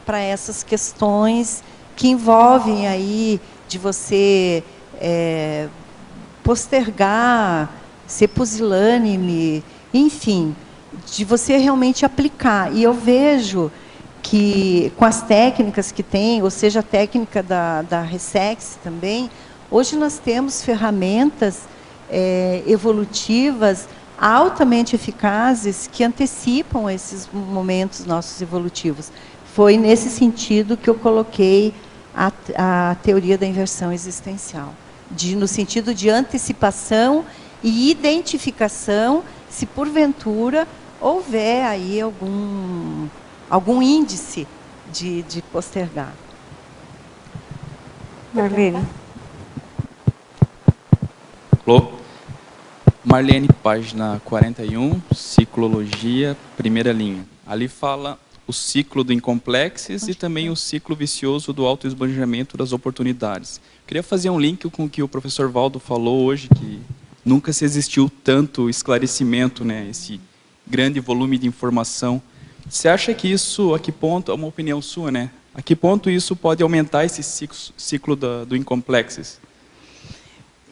para essas questões que envolvem aí de você postergar, ser pusilânime, enfim, de você realmente aplicar. E eu vejo que com as técnicas que tem, ou seja, a técnica da Ressex também, hoje nós temos ferramentas evolutivas altamente eficazes que antecipam esses momentos nossos evolutivos. Foi nesse sentido que eu coloquei a teoria da inversão existencial, no sentido de antecipação e identificação, se porventura houver aí algum índice de postergar. Marlene. Alô? Marlene, página 41, ciclologia, primeira linha. Ali fala o ciclo do incomplexes e também o ciclo vicioso do autoesbanjamento das oportunidades. Queria fazer um link com o que o professor Valdo falou hoje, que nunca se existiu tanto esclarecimento, né, esse grande volume de informação. Você acha que isso, a que ponto, é uma opinião sua, né? A que ponto isso pode aumentar esse ciclo do incomplexes?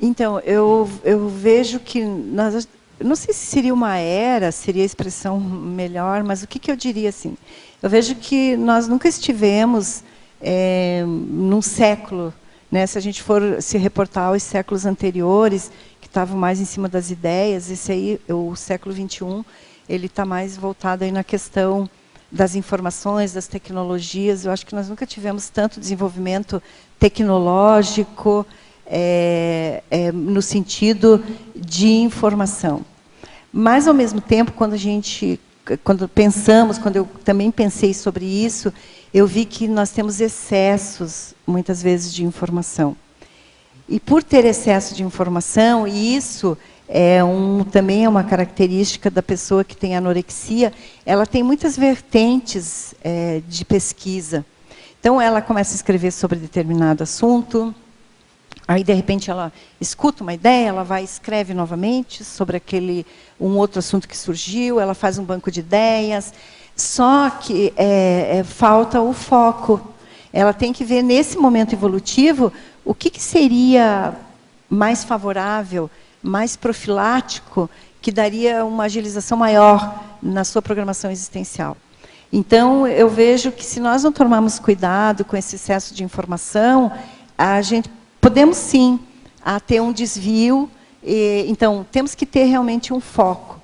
Então, eu vejo que, não sei se seria uma era, seria a expressão melhor, mas o que eu diria assim? Eu vejo que nós nunca estivemos num século, né? Se a gente for se reportar aos séculos anteriores, que estavam mais em cima das ideias, esse aí, o século XXI, ele está mais voltado aí na questão das informações, das tecnologias. Eu acho que nós nunca tivemos tanto desenvolvimento tecnológico, no sentido de informação. Mas, ao mesmo tempo, quando eu também pensei sobre isso, eu vi que nós temos excessos, muitas vezes, de informação. E por ter excesso de informação, e isso também é uma característica da pessoa que tem anorexia, ela tem muitas vertentes de pesquisa. Então, ela começa a escrever sobre determinado assunto, aí, de repente, ela escuta uma ideia, ela vai e escreve novamente sobre um outro assunto que surgiu, ela faz um banco de ideias, só que falta o foco. Ela tem que ver, nesse momento evolutivo, o que seria mais favorável, mais profilático, que daria uma agilização maior na sua programação existencial. Então, eu vejo que se nós não tomarmos cuidado com esse excesso de informação, a gente podemos sim ter um desvio. Então, temos que ter realmente um foco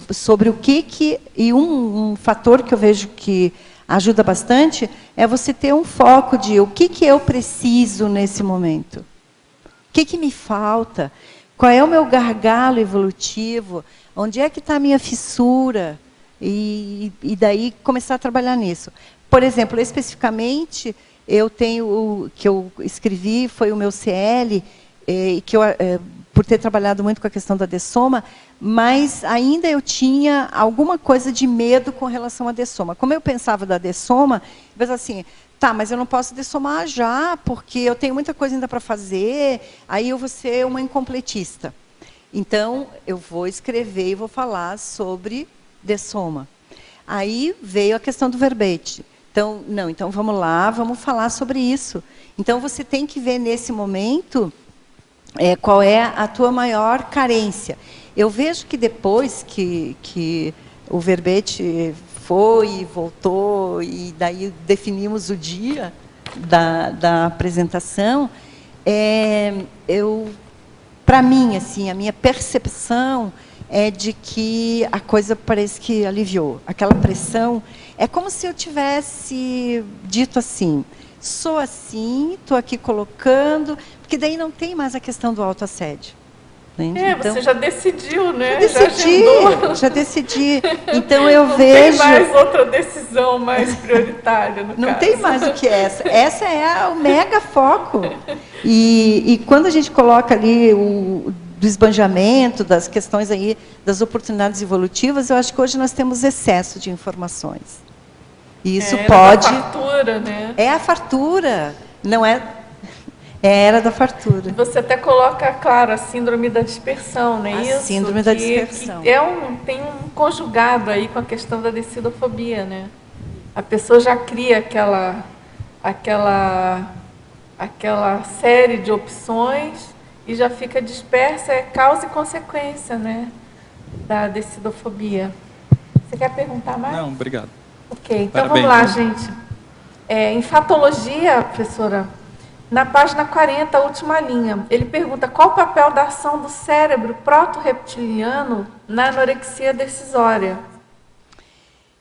sobre o que... E um fator que eu vejo que ajuda bastante é você ter um foco de o que eu preciso nesse momento. O que me falta? Qual é o meu gargalo evolutivo? Onde é que está a minha fissura? E daí começar a trabalhar nisso. Por exemplo, especificamente, eu tenho o que eu escrevi, foi o meu CL, que eu, por ter trabalhado muito com a questão da dessoma, mas ainda eu tinha alguma coisa de medo com relação à dessoma. Como eu pensava da dessoma, eu pensava assim, tá, mas eu não posso dessomar já, porque eu tenho muita coisa ainda para fazer, aí eu vou ser uma incompletista. Então, eu vou escrever e vou falar sobre dessoma. Aí veio a questão do verbete. Então, não, então vamos lá, vamos falar sobre isso. Então, você tem que ver nesse momento qual é a tua maior carência. Eu vejo que depois que o verbete foi e voltou, e daí definimos o dia da apresentação, para mim, assim, a minha percepção é de que a coisa parece que aliviou. Aquela pressão, é como se eu tivesse dito assim, sou assim, estou aqui colocando, porque daí não tem mais a questão do autoassédio. Né? Então, você já decidiu, né? Já decidi. Então, eu vejo... Não tem mais outra decisão mais prioritária, no Não caso. tem mais do que essa. Essa é o mega foco. E quando a gente coloca ali do esbanjamento, das questões aí, das oportunidades evolutivas, eu acho que hoje nós temos excesso de informações. E isso pode... É a fartura, né? É a fartura, não é... É a era da fartura. Você até coloca, claro, a síndrome da dispersão, não é isso? A síndrome da dispersão. Que tem um conjugado aí com a questão da decidofobia, né? A pessoa já cria aquela série de opções e já fica dispersa, é causa e consequência, né? Da decidofobia. Você quer perguntar mais? Não, obrigado. Ok, então Parabéns. vamos lá, gente. Em fatologia, professora, na página 40, a última linha, ele pergunta qual o papel da ação do cérebro proto-reptiliano na anorexia decisória.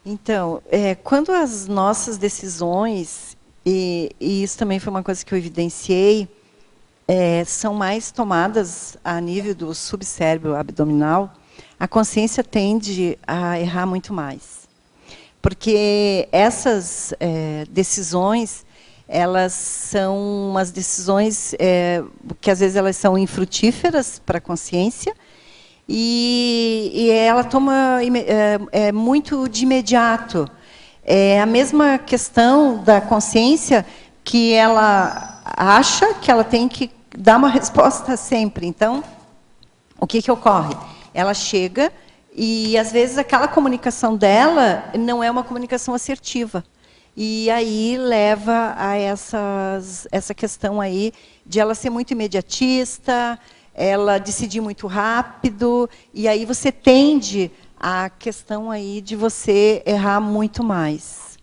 Então, quando as nossas decisões, e isso também foi uma coisa que eu evidenciei, são mais tomadas a nível do subcérebro abdominal, a consciência tende a errar muito mais. Porque essas decisões, elas são umas decisões que às vezes elas são infrutíferas para a consciência e ela toma muito de imediato. É a mesma questão da consciência que ela acha que ela tem que dar uma resposta sempre. Então, o que ocorre? Ela chega e, às vezes, aquela comunicação dela não é uma comunicação assertiva. E aí leva a essa questão aí de ela ser muito imediatista, ela decidir muito rápido, e aí você tende à questão aí de você errar muito mais.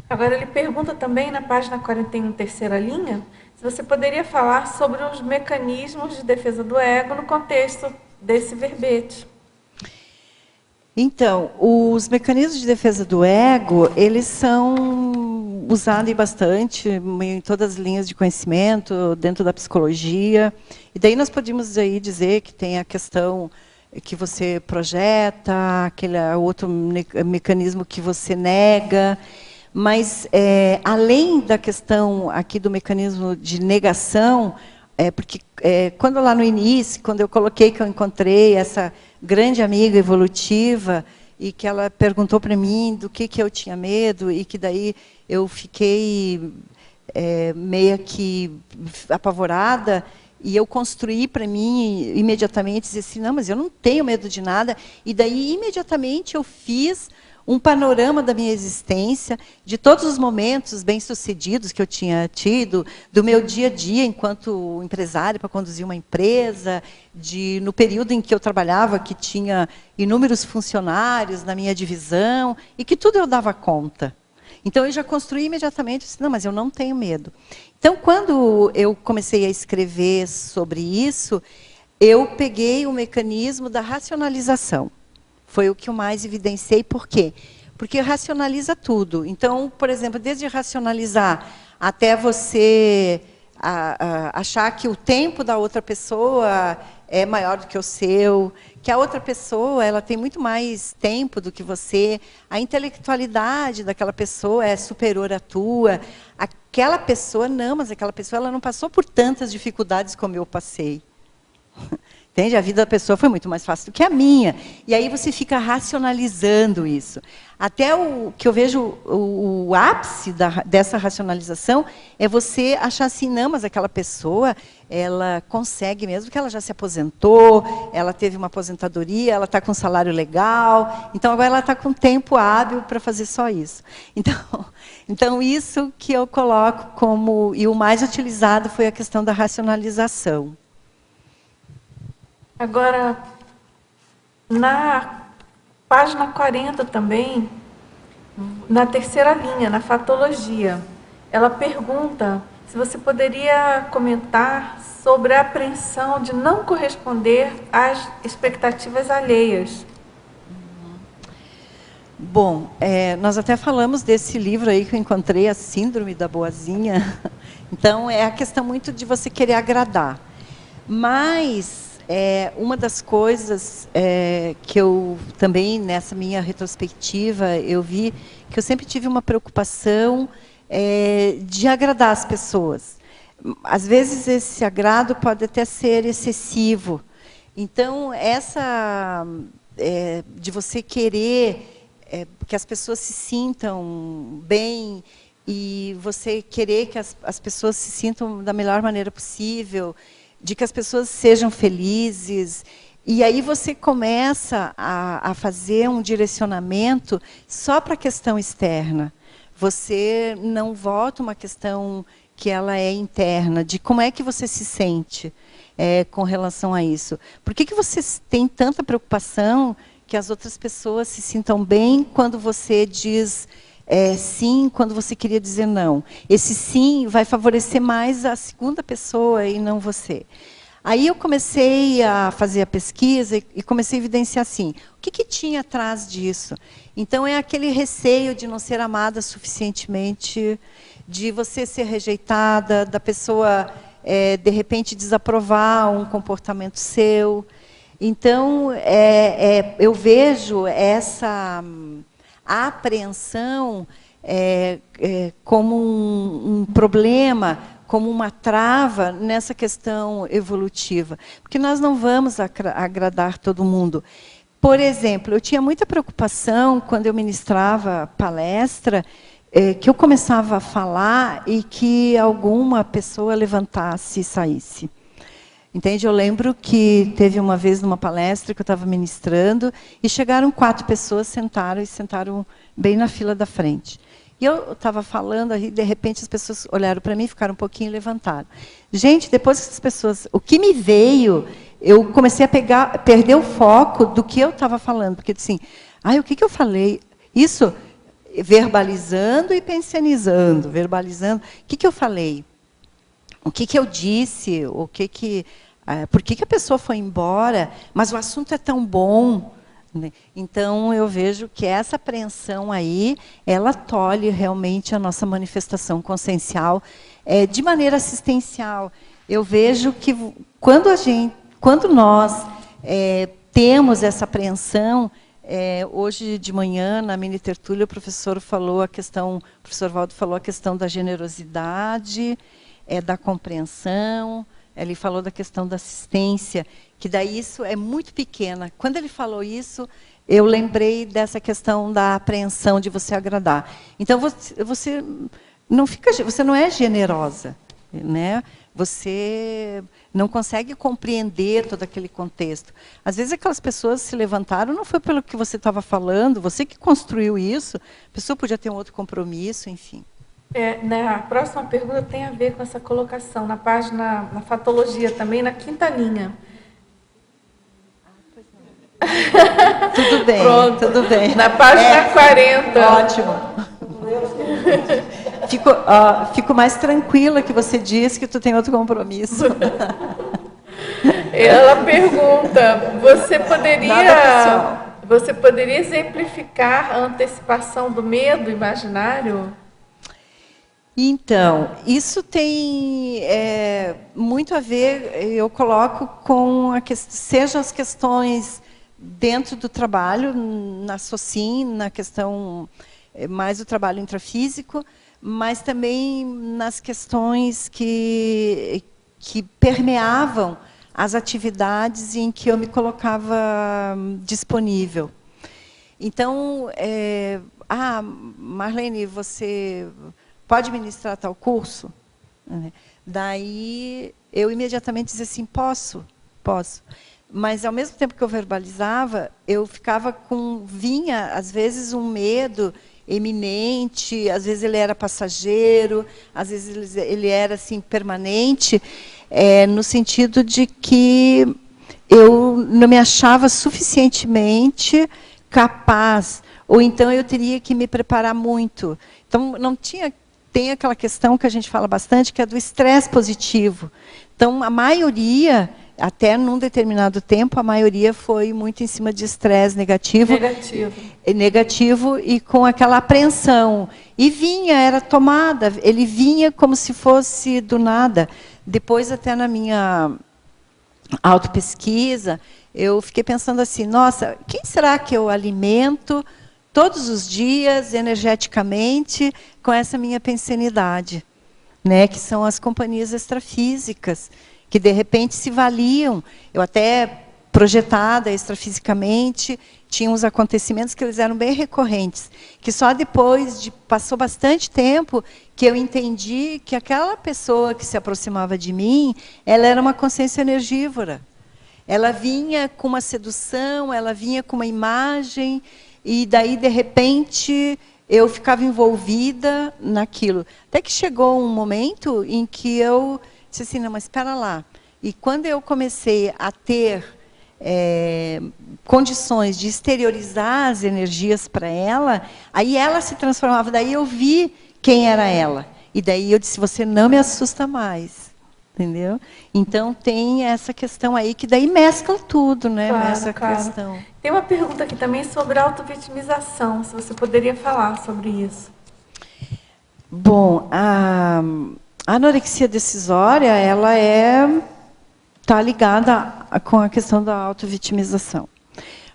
Agora ele pergunta também na página 41, terceira linha, se você poderia falar sobre os mecanismos de defesa do ego no contexto desse verbete. Então, os mecanismos de defesa do ego, eles são usados bastante em todas as linhas de conhecimento, dentro da psicologia. E daí nós podemos aí dizer que tem a questão que você projeta, aquele outro mecanismo que você nega. Mas, além da questão aqui do mecanismo de negação, porque quando lá no início, quando eu coloquei que eu encontrei essa grande amiga evolutiva, e que ela perguntou para mim do que eu tinha medo, e que daí eu fiquei meio que apavorada, e eu construí para mim imediatamente, dizer assim, não, mas eu não tenho medo de nada, e daí imediatamente eu fiz um panorama da minha existência, de todos os momentos bem-sucedidos que eu tinha tido, do meu dia a dia enquanto empresária para conduzir uma empresa, no período em que eu trabalhava, que tinha inúmeros funcionários na minha divisão, e que tudo eu dava conta. Então, eu já construí imediatamente, disse, não, mas eu não tenho medo. Então, quando eu comecei a escrever sobre isso, eu peguei o mecanismo da racionalização. Foi o que eu mais evidenciei. Por quê? Porque racionaliza tudo. Então, por exemplo, desde racionalizar até você achar que o tempo da outra pessoa é maior do que o seu, que a outra pessoa ela tem muito mais tempo do que você, a intelectualidade daquela pessoa é superior à tua, aquela pessoa não, mas aquela pessoa ela não passou por tantas dificuldades como eu passei. Entende? A vida da pessoa foi muito mais fácil do que a minha. E aí você fica racionalizando isso. Até o que eu vejo, o ápice dessa racionalização é você achar assim, não, mas aquela pessoa, ela consegue mesmo, que ela já se aposentou, ela teve uma aposentadoria, ela está com um salário legal, então agora ela está com tempo hábil para fazer só isso. Então, isso que eu coloco como... E o mais utilizado foi a questão da racionalização. Agora, na página 40 também, na terceira linha, na fatologia, ela pergunta se você poderia comentar sobre a apreensão de não corresponder às expectativas alheias. Bom, nós até falamos desse livro aí que eu encontrei, A Síndrome da Boazinha. Então, é a questão muito de você querer agradar. Mas... uma das coisas que eu também, nessa minha retrospectiva, eu vi que eu sempre tive uma preocupação de agradar as pessoas. Às vezes, esse agrado pode até ser excessivo. Então, de você querer que as pessoas se sintam bem e você querer que as pessoas se sintam da melhor maneira possível, de que as pessoas sejam felizes, e aí você começa a fazer um direcionamento só para a questão externa. Você não volta uma questão que ela é interna, de como é que você se sente com relação a isso. Por que você tem tanta preocupação que as outras pessoas se sintam bem quando você diz... sim, quando você queria dizer não. Esse sim vai favorecer mais a segunda pessoa e não você. Aí eu comecei a fazer a pesquisa e comecei a evidenciar assim, o que tinha atrás disso? Então, é aquele receio de não ser amada suficientemente, de você ser rejeitada, da pessoa, de repente, desaprovar um comportamento seu. Então, eu vejo essa... a apreensão como um problema, como uma trava nessa questão evolutiva. Porque nós não vamos agradar todo mundo. Por exemplo, eu tinha muita preocupação quando eu ministrava palestra, que eu começava a falar e que alguma pessoa levantasse e saísse. Entende? Eu lembro que teve uma vez numa palestra que eu estava ministrando e chegaram 4 pessoas, sentaram bem na fila da frente. E eu estava falando, aí de repente as pessoas olharam para mim, ficaram um pouquinho e levantaram. Gente, depois que as pessoas... O que me veio, eu comecei a perder o foco do que eu estava falando, porque assim, o que eu falei? Isso, verbalizando e pensionizando, verbalizando. O que eu falei? O que eu disse? Por que a pessoa foi embora? Mas o assunto é tão bom. Né? Então, eu vejo que essa apreensão aí, ela tolhe realmente a nossa manifestação consciencial de maneira assistencial. Eu vejo que quando nós temos essa apreensão, hoje de manhã, na mini tertúlia, o professor Valdo falou a questão da generosidade, da compreensão, Ele falou da questão da assistência, que daí isso é muito pequena. Quando ele falou isso, eu lembrei dessa questão da apreensão de você agradar. Então, você não é generosa, né? Você não consegue compreender todo aquele contexto. Às vezes aquelas pessoas se levantaram, não foi pelo que você estava falando, você que construiu isso, a pessoa podia ter um outro compromisso, enfim. A próxima pergunta tem a ver com essa colocação, na página, na fatologia também, na 5ª linha. Tudo bem, Pronto. tudo bem. Na página 40. Ótimo. Fico mais tranquila que você disse que tu tem outro compromisso. Ela pergunta, você poderia exemplificar a antecipação do medo imaginário? Então, isso tem muito a ver, eu coloco com seja as questões dentro do trabalho, na SOCIM, na questão mais do trabalho intrafísico, mas também nas questões que permeavam as atividades em que eu me colocava disponível. Então, Marlene, você pode ministrar tal curso? Daí, eu imediatamente dizia assim, posso. Mas, ao mesmo tempo que eu verbalizava, eu ficava vinha, às vezes, um medo eminente, às vezes ele era passageiro, às vezes ele era assim, permanente, no sentido de que eu não me achava suficientemente capaz, ou então eu teria que me preparar muito. Então, tem aquela questão que a gente fala bastante, que é do estresse positivo. Então, a maioria, até num determinado tempo, a maioria foi muito em cima de estresse negativo e com aquela apreensão. E era tomada, ele vinha como se fosse do nada. Depois, até na minha autopesquisa, eu fiquei pensando assim, nossa, quem será que eu alimento todos os dias, energeticamente, com essa minha pensenidade, né? Que são as companhias extrafísicas, que de repente se valiam. Eu até projetada extrafisicamente, tinha uns acontecimentos que eles eram bem recorrentes, que só depois passou bastante tempo que eu entendi que aquela pessoa que se aproximava de mim, ela era uma consciência energívora. Ela vinha com uma sedução, ela vinha com uma imagem, e daí, de repente, eu ficava envolvida naquilo. Até que chegou um momento em que eu disse assim, não, mas espera lá. E quando eu comecei a ter condições de exteriorizar as energias para ela, aí ela se transformava. Daí eu vi quem era ela. E daí eu disse, você não me assusta mais. Entendeu? Então, tem essa questão aí, que daí mescla tudo, né? Claro. Questão. Tem uma pergunta aqui também sobre autovitimização, se você poderia falar sobre isso. Bom, a anorexia decisória, ela está ligada com a questão da autovitimização.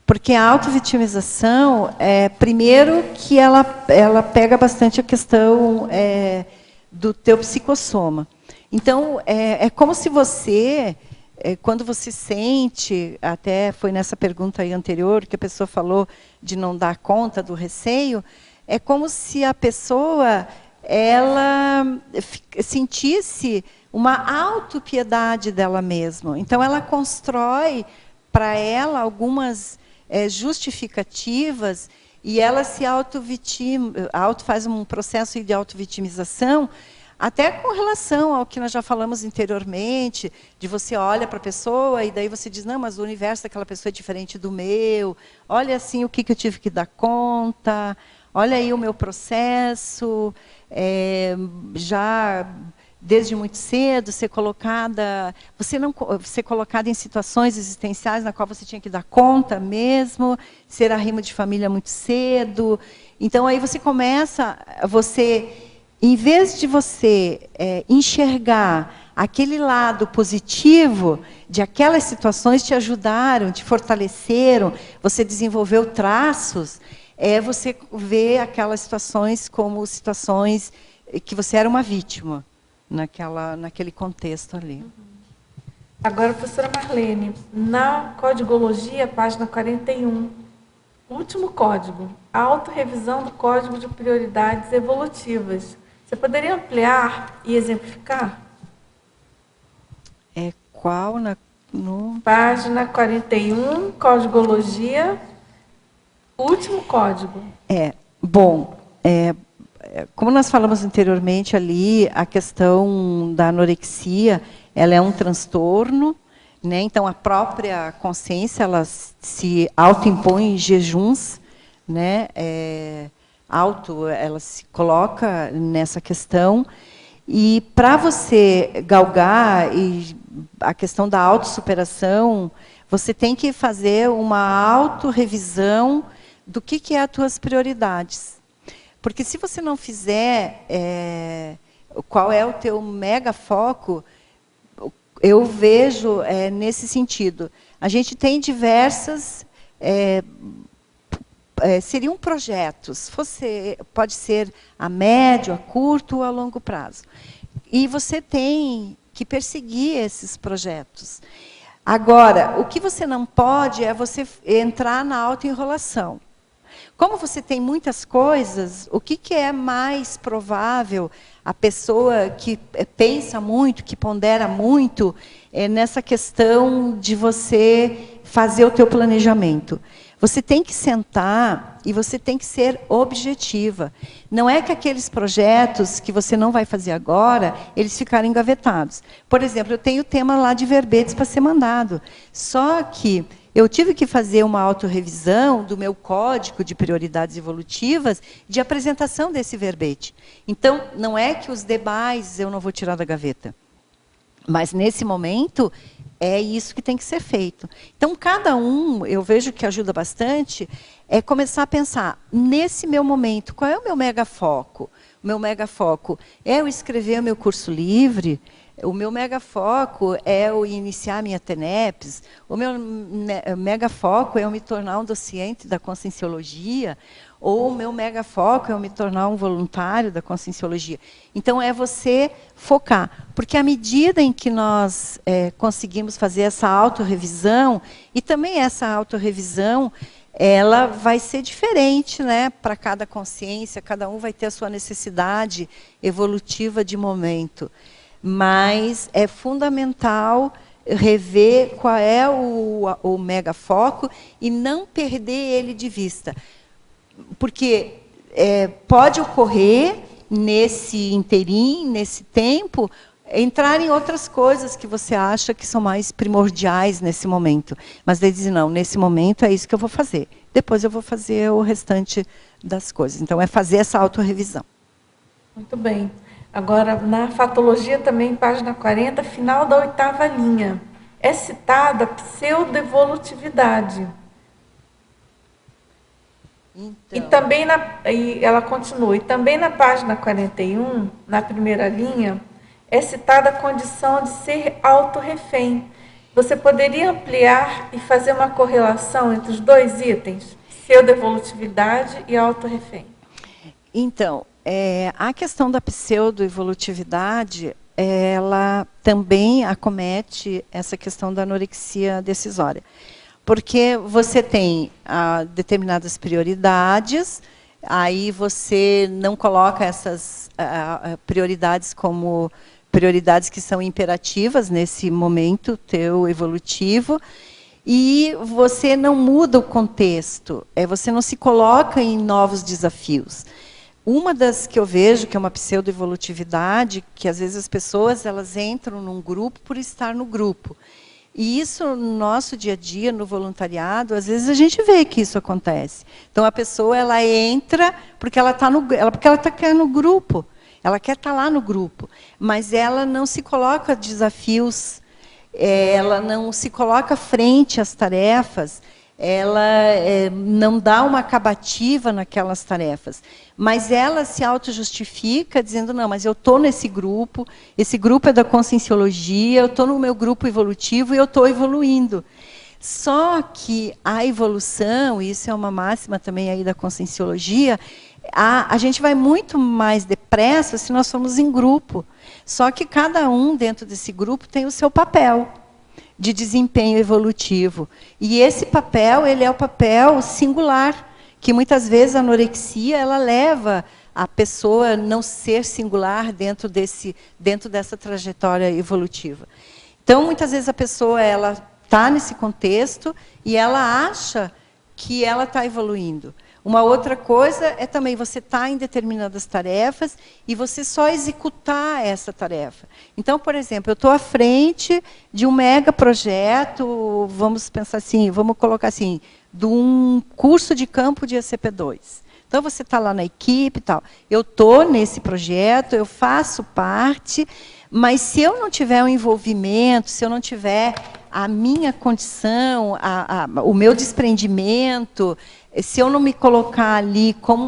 Porque a autovitimização, primeiro que ela pega bastante a questão do teu psicossoma. Então, é como se você, quando você sente, até foi nessa pergunta aí anterior, que a pessoa falou de não dar conta do receio, é como se a pessoa, ela sentisse uma autopiedade dela mesma. Então, ela constrói para ela algumas justificativas e ela se faz um processo de autovitimização, até com relação ao que nós já falamos anteriormente, de você olha para a pessoa e daí você diz, não, mas o universo daquela pessoa é diferente do meu, olha assim o que eu tive que dar conta, olha aí o meu processo, já desde muito cedo ser colocada em situações existenciais na qual você tinha que dar conta mesmo, ser arrimo de família muito cedo. Então aí você começa, em vez de você enxergar aquele lado positivo de aquelas situações te ajudaram, te fortaleceram, você desenvolveu traços, você vê aquelas situações como situações que você era uma vítima naquele contexto ali. Agora, professora Marlene, na Codigologia, página 41, último código, a autorrevisão do Código de Prioridades Evolutivas. Você poderia ampliar e exemplificar? Qual? Página 41, Codigologia, último código. Como nós falamos anteriormente ali, a questão da anorexia, ela é um transtorno, né? Então a própria consciência, ela se autoimpõe jejuns, né? Ela se coloca nessa questão. E para você galgar a questão da autossuperação, você tem que fazer uma autorrevisão do que é as tuas prioridades. Porque se você não fizer qual é o teu mega foco, eu vejo nesse sentido. A gente tem diversas... seriam projetos, pode ser a médio, a curto ou a longo prazo. E você tem que perseguir esses projetos. Agora, o que você não pode é você entrar na autoenrolação. Como você tem muitas coisas, o que é mais provável a pessoa que pensa muito, que pondera muito, nessa questão de você fazer o teu planejamento? Você tem que sentar e você tem que ser objetiva. Não é que aqueles projetos que você não vai fazer agora, eles ficarem engavetados. Por exemplo, eu tenho o tema lá de verbetes para ser mandado. Só que eu tive que fazer uma autorrevisão do meu código de prioridades evolutivas de apresentação desse verbete. Então, não é que os demais eu não vou tirar da gaveta. Mas, nesse momento, é isso que tem que ser feito. Então, cada um, eu vejo que ajuda bastante, é começar a pensar, nesse meu momento, qual é o meu mega foco? O meu mega foco é eu escrever o meu curso livre? O meu mega foco é eu iniciar a minha TENEPS? O meu mega foco é eu me tornar um docente da Conscienciologia? Ou o meu mega foco é eu me tornar um voluntário da Conscienciologia? Então, é você focar. Porque à medida em que nós conseguimos fazer essa autorrevisão, e também essa autorrevisão, ela vai ser diferente, né, para cada consciência, cada um vai ter a sua necessidade evolutiva de momento. Mas é fundamental rever qual é o mega foco e não perder ele de vista. Porque pode ocorrer, nesse interim, nesse tempo, entrar em outras coisas que você acha que são mais primordiais nesse momento. Mas ele diz, não, nesse momento é isso que eu vou fazer. Depois eu vou fazer o restante das coisas. Então, é fazer essa autorrevisão. Muito bem. Agora, na fatologia também, página 40, final da 8ª linha. É citada a pseudoevolutividade. Então. E também, ela continua, e também na página 41, na primeira linha, é citada a condição de ser autorrefém. Você poderia ampliar e fazer uma correlação entre os dois itens, pseudoevolutividade e autorrefém? Então, a questão da pseudoevolutividade, ela também acomete essa questão da anorexia decisória. Porque você tem determinadas prioridades, aí você não coloca essas prioridades como prioridades que são imperativas nesse momento teu evolutivo, e você não muda o contexto, você não se coloca em novos desafios. Uma das que eu vejo, que é uma pseudo-evolutividade, que às vezes as pessoas elas entram num grupo por estar no grupo. E isso, no nosso dia a dia, no voluntariado, às vezes a gente vê que isso acontece. Então, a pessoa ela entra porque ela está no grupo, ela quer estar lá no grupo, mas ela não se coloca desafios, ela não se coloca frente às tarefas, ela não dá uma acabativa naquelas tarefas, mas ela se auto-justifica dizendo, não, mas eu estou nesse grupo, esse grupo é da Conscienciologia, eu estou no meu grupo evolutivo e eu estou evoluindo. Só que a evolução, e isso é uma máxima também aí da Conscienciologia, a gente vai muito mais depressa se nós formos em grupo. Só que cada um dentro desse grupo tem o seu papel. de desempenho evolutivo. E esse papel, ele é o papel singular, que muitas vezes a anorexia ela leva a pessoa a não ser singular dentro dessa trajetória evolutiva. Então, muitas vezes a pessoa ela está nesse contexto e ela acha que ela está evoluindo. Uma outra coisa é também você estar em determinadas tarefas e você só executar essa tarefa. Então, por exemplo, eu estou à frente de um mega projeto, vamos pensar assim, vamos colocar assim, de um curso de campo de ECP2. Então, você está lá na equipe e tal. Eu estou nesse projeto, eu faço parte, mas se eu não tiver um envolvimento, se eu não tiver a minha condição, o meu desprendimento, se eu não me colocar ali como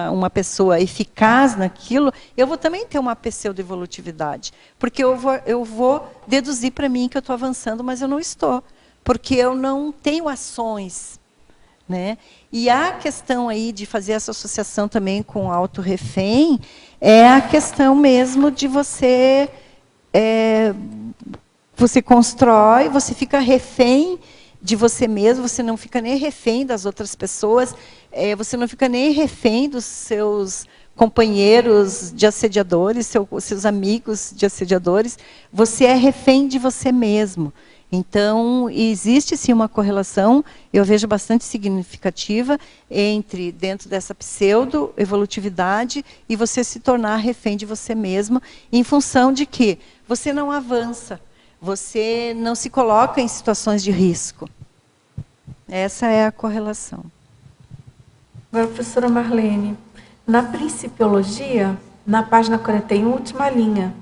uma pessoa eficaz naquilo, eu vou também ter uma pseudo-evolutividade. Porque eu vou deduzir para mim que eu estou avançando, mas eu não estou. Porque eu não tenho ações. Né? E a questão aí de fazer essa associação também com o auto-refém é a questão mesmo de você... você constrói, você fica refém de você mesmo, você não fica nem refém das outras pessoas, você não fica nem refém dos seus companheiros de assediadores, seus amigos de assediadores, você é refém de você mesmo. Então, existe sim uma correlação, eu vejo bastante significativa, entre dentro dessa pseudo-evolutividade e você se tornar refém de você mesmo, em função de que você não avança, você não se coloca em situações de risco. Essa é a correlação. Agora, professora Marlene, na Principiologia, na página 41, última linha,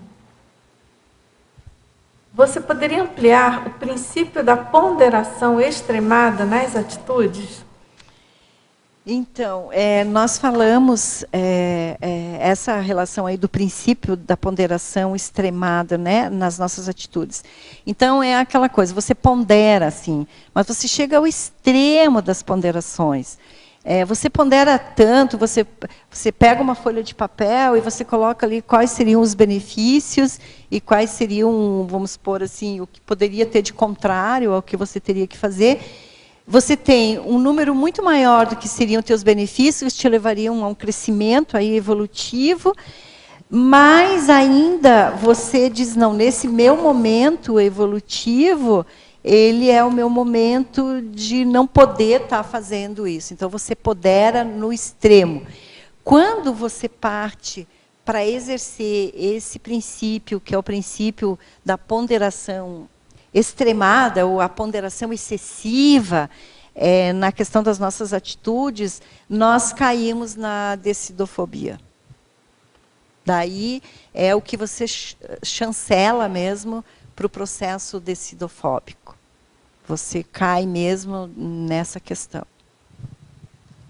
você poderia ampliar o princípio da ponderação extremada nas atitudes? Então, nós falamos essa relação aí do princípio da ponderação extremada, né, nas nossas atitudes. Então, é aquela coisa, você pondera, assim, mas você chega ao extremo das ponderações. Você pondera tanto, você pega uma folha de papel e você coloca ali quais seriam os benefícios e quais seriam, vamos supor assim, o que poderia ter de contrário ao que você teria que fazer. Você tem um número muito maior do que seriam os teus benefícios, te levariam a um crescimento aí evolutivo, mas ainda você diz, não, nesse meu momento evolutivo, ele é o meu momento de não poder estar fazendo isso. Então, você pondera no extremo. Quando você parte para exercer esse princípio, que é o princípio da ponderação extremada, ou a ponderação excessiva, na questão das nossas atitudes, nós caímos na decidofobia. Daí é o que você chancela mesmo para o processo decidofóbico. Você cai mesmo nessa questão.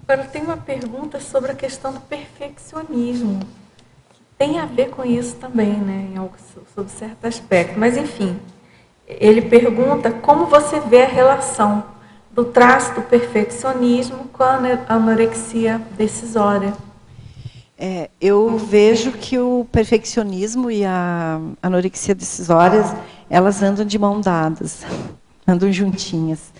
Agora, tem uma pergunta sobre a questão do perfeccionismo. Tem a ver com isso também, né, em algo sobre certo aspecto. Mas, enfim, ele pergunta como você vê a relação do traço do perfeccionismo com a anorexia decisória. Eu vejo que o perfeccionismo e a anorexia decisória, elas andam de mão dadas, andam juntinhas.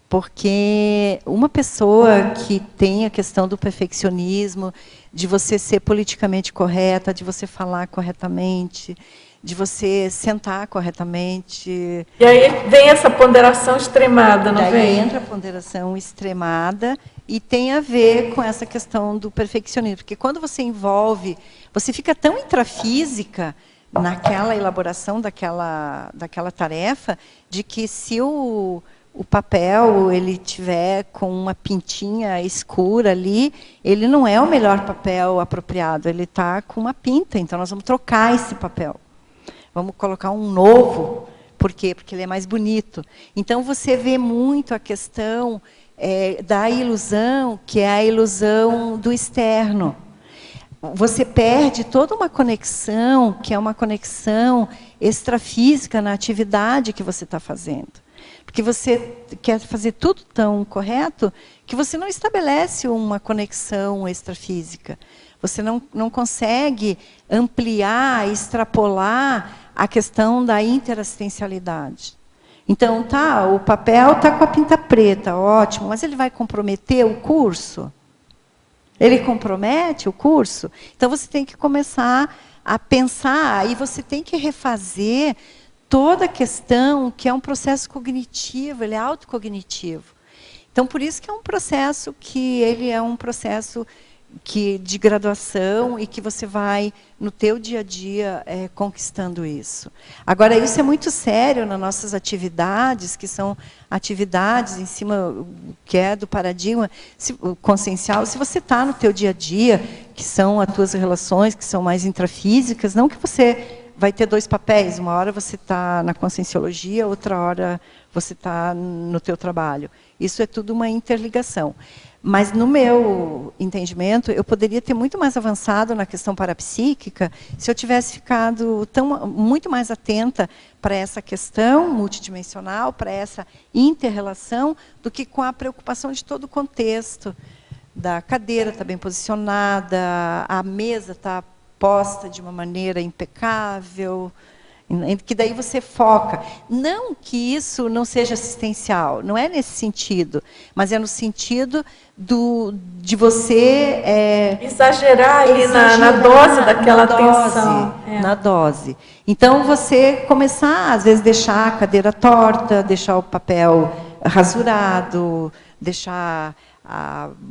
Porque uma pessoa que tem a questão do perfeccionismo, de você ser politicamente correta, de você falar corretamente, de você sentar corretamente. E aí vem essa ponderação extremada, não vem? Daí entra a ponderação extremada e tem a ver com essa questão do perfeccionismo. Porque quando você envolve, você fica tão intrafísica naquela elaboração daquela tarefa, de que se o papel ele tiver com uma pintinha escura ali, ele não é o melhor papel apropriado, ele está com uma pinta, então nós vamos trocar esse papel. Vamos colocar um novo. Por quê? Porque ele é mais bonito. Então, você vê muito a questão da ilusão, que é a ilusão do externo. Você perde toda uma conexão, que é uma conexão extrafísica na atividade que você está fazendo. Porque você quer fazer tudo tão correto que você não estabelece uma conexão extrafísica. Você não consegue ampliar, extrapolar a questão da interassistencialidade. Então, tá, o papel está com a tinta preta, ótimo, mas ele vai comprometer o curso? Ele compromete o curso? Então, você tem que começar a pensar, e você tem que refazer toda a questão que é um processo cognitivo, ele é autocognitivo. Então, por isso que é um processo que ele é um processo de graduação e que você vai, no teu dia a dia, conquistando isso. Agora, isso é muito sério nas nossas atividades, que são atividades em cima, que é do paradigma consciencial. Se você está no teu dia a dia, que são as tuas relações, que são mais intrafísicas, não que você vai ter dois papéis, uma hora você está na conscienciologia, outra hora você está no teu trabalho. Isso é tudo uma interligação. Mas, no meu entendimento, eu poderia ter muito mais avançado na questão parapsíquica se eu tivesse ficado muito mais atenta para essa questão multidimensional, para essa inter-relação, do que com a preocupação de todo o contexto. Da cadeira está bem posicionada, a mesa está posta de uma maneira impecável, que daí você foca. Não que isso não seja assistencial, não é nesse sentido, mas é no sentido de você... exagerar ali na dose daquela atenção. Na dose. Então, você começar, às vezes, deixar a cadeira torta, deixar o papel rasurado, deixar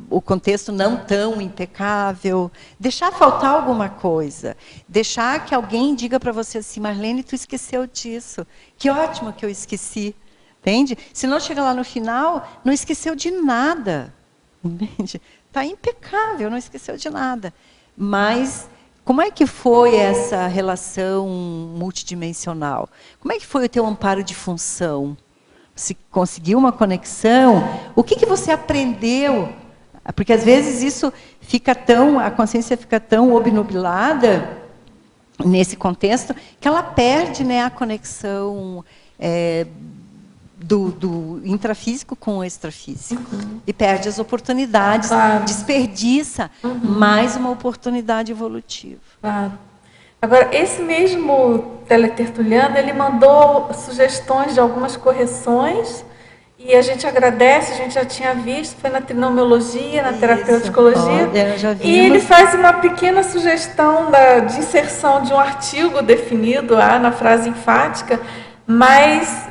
o contexto não tão impecável, deixar faltar alguma coisa, deixar que alguém diga para você assim, Marlene, tu esqueceu disso, que ótimo que eu esqueci, entende? Se não chega lá no final, não esqueceu de nada, entende? Está impecável, não esqueceu de nada, mas como é que foi essa relação multidimensional? Como é que foi o teu amparo de função? Se conseguiu uma conexão, o que você aprendeu? Porque às vezes isso fica a consciência fica tão obnubilada nesse contexto que ela perde, né, a conexão do intrafísico com o extrafísico. E perde as oportunidades, desperdiça mais uma oportunidade evolutiva. Claro. Agora, esse mesmo teletertuliano, ele mandou sugestões de algumas correções e a gente agradece, a gente já tinha visto, foi na trinomiologia, na terapeuticologia, e ele faz uma pequena sugestão de inserção de um artigo definido na frase enfática, mas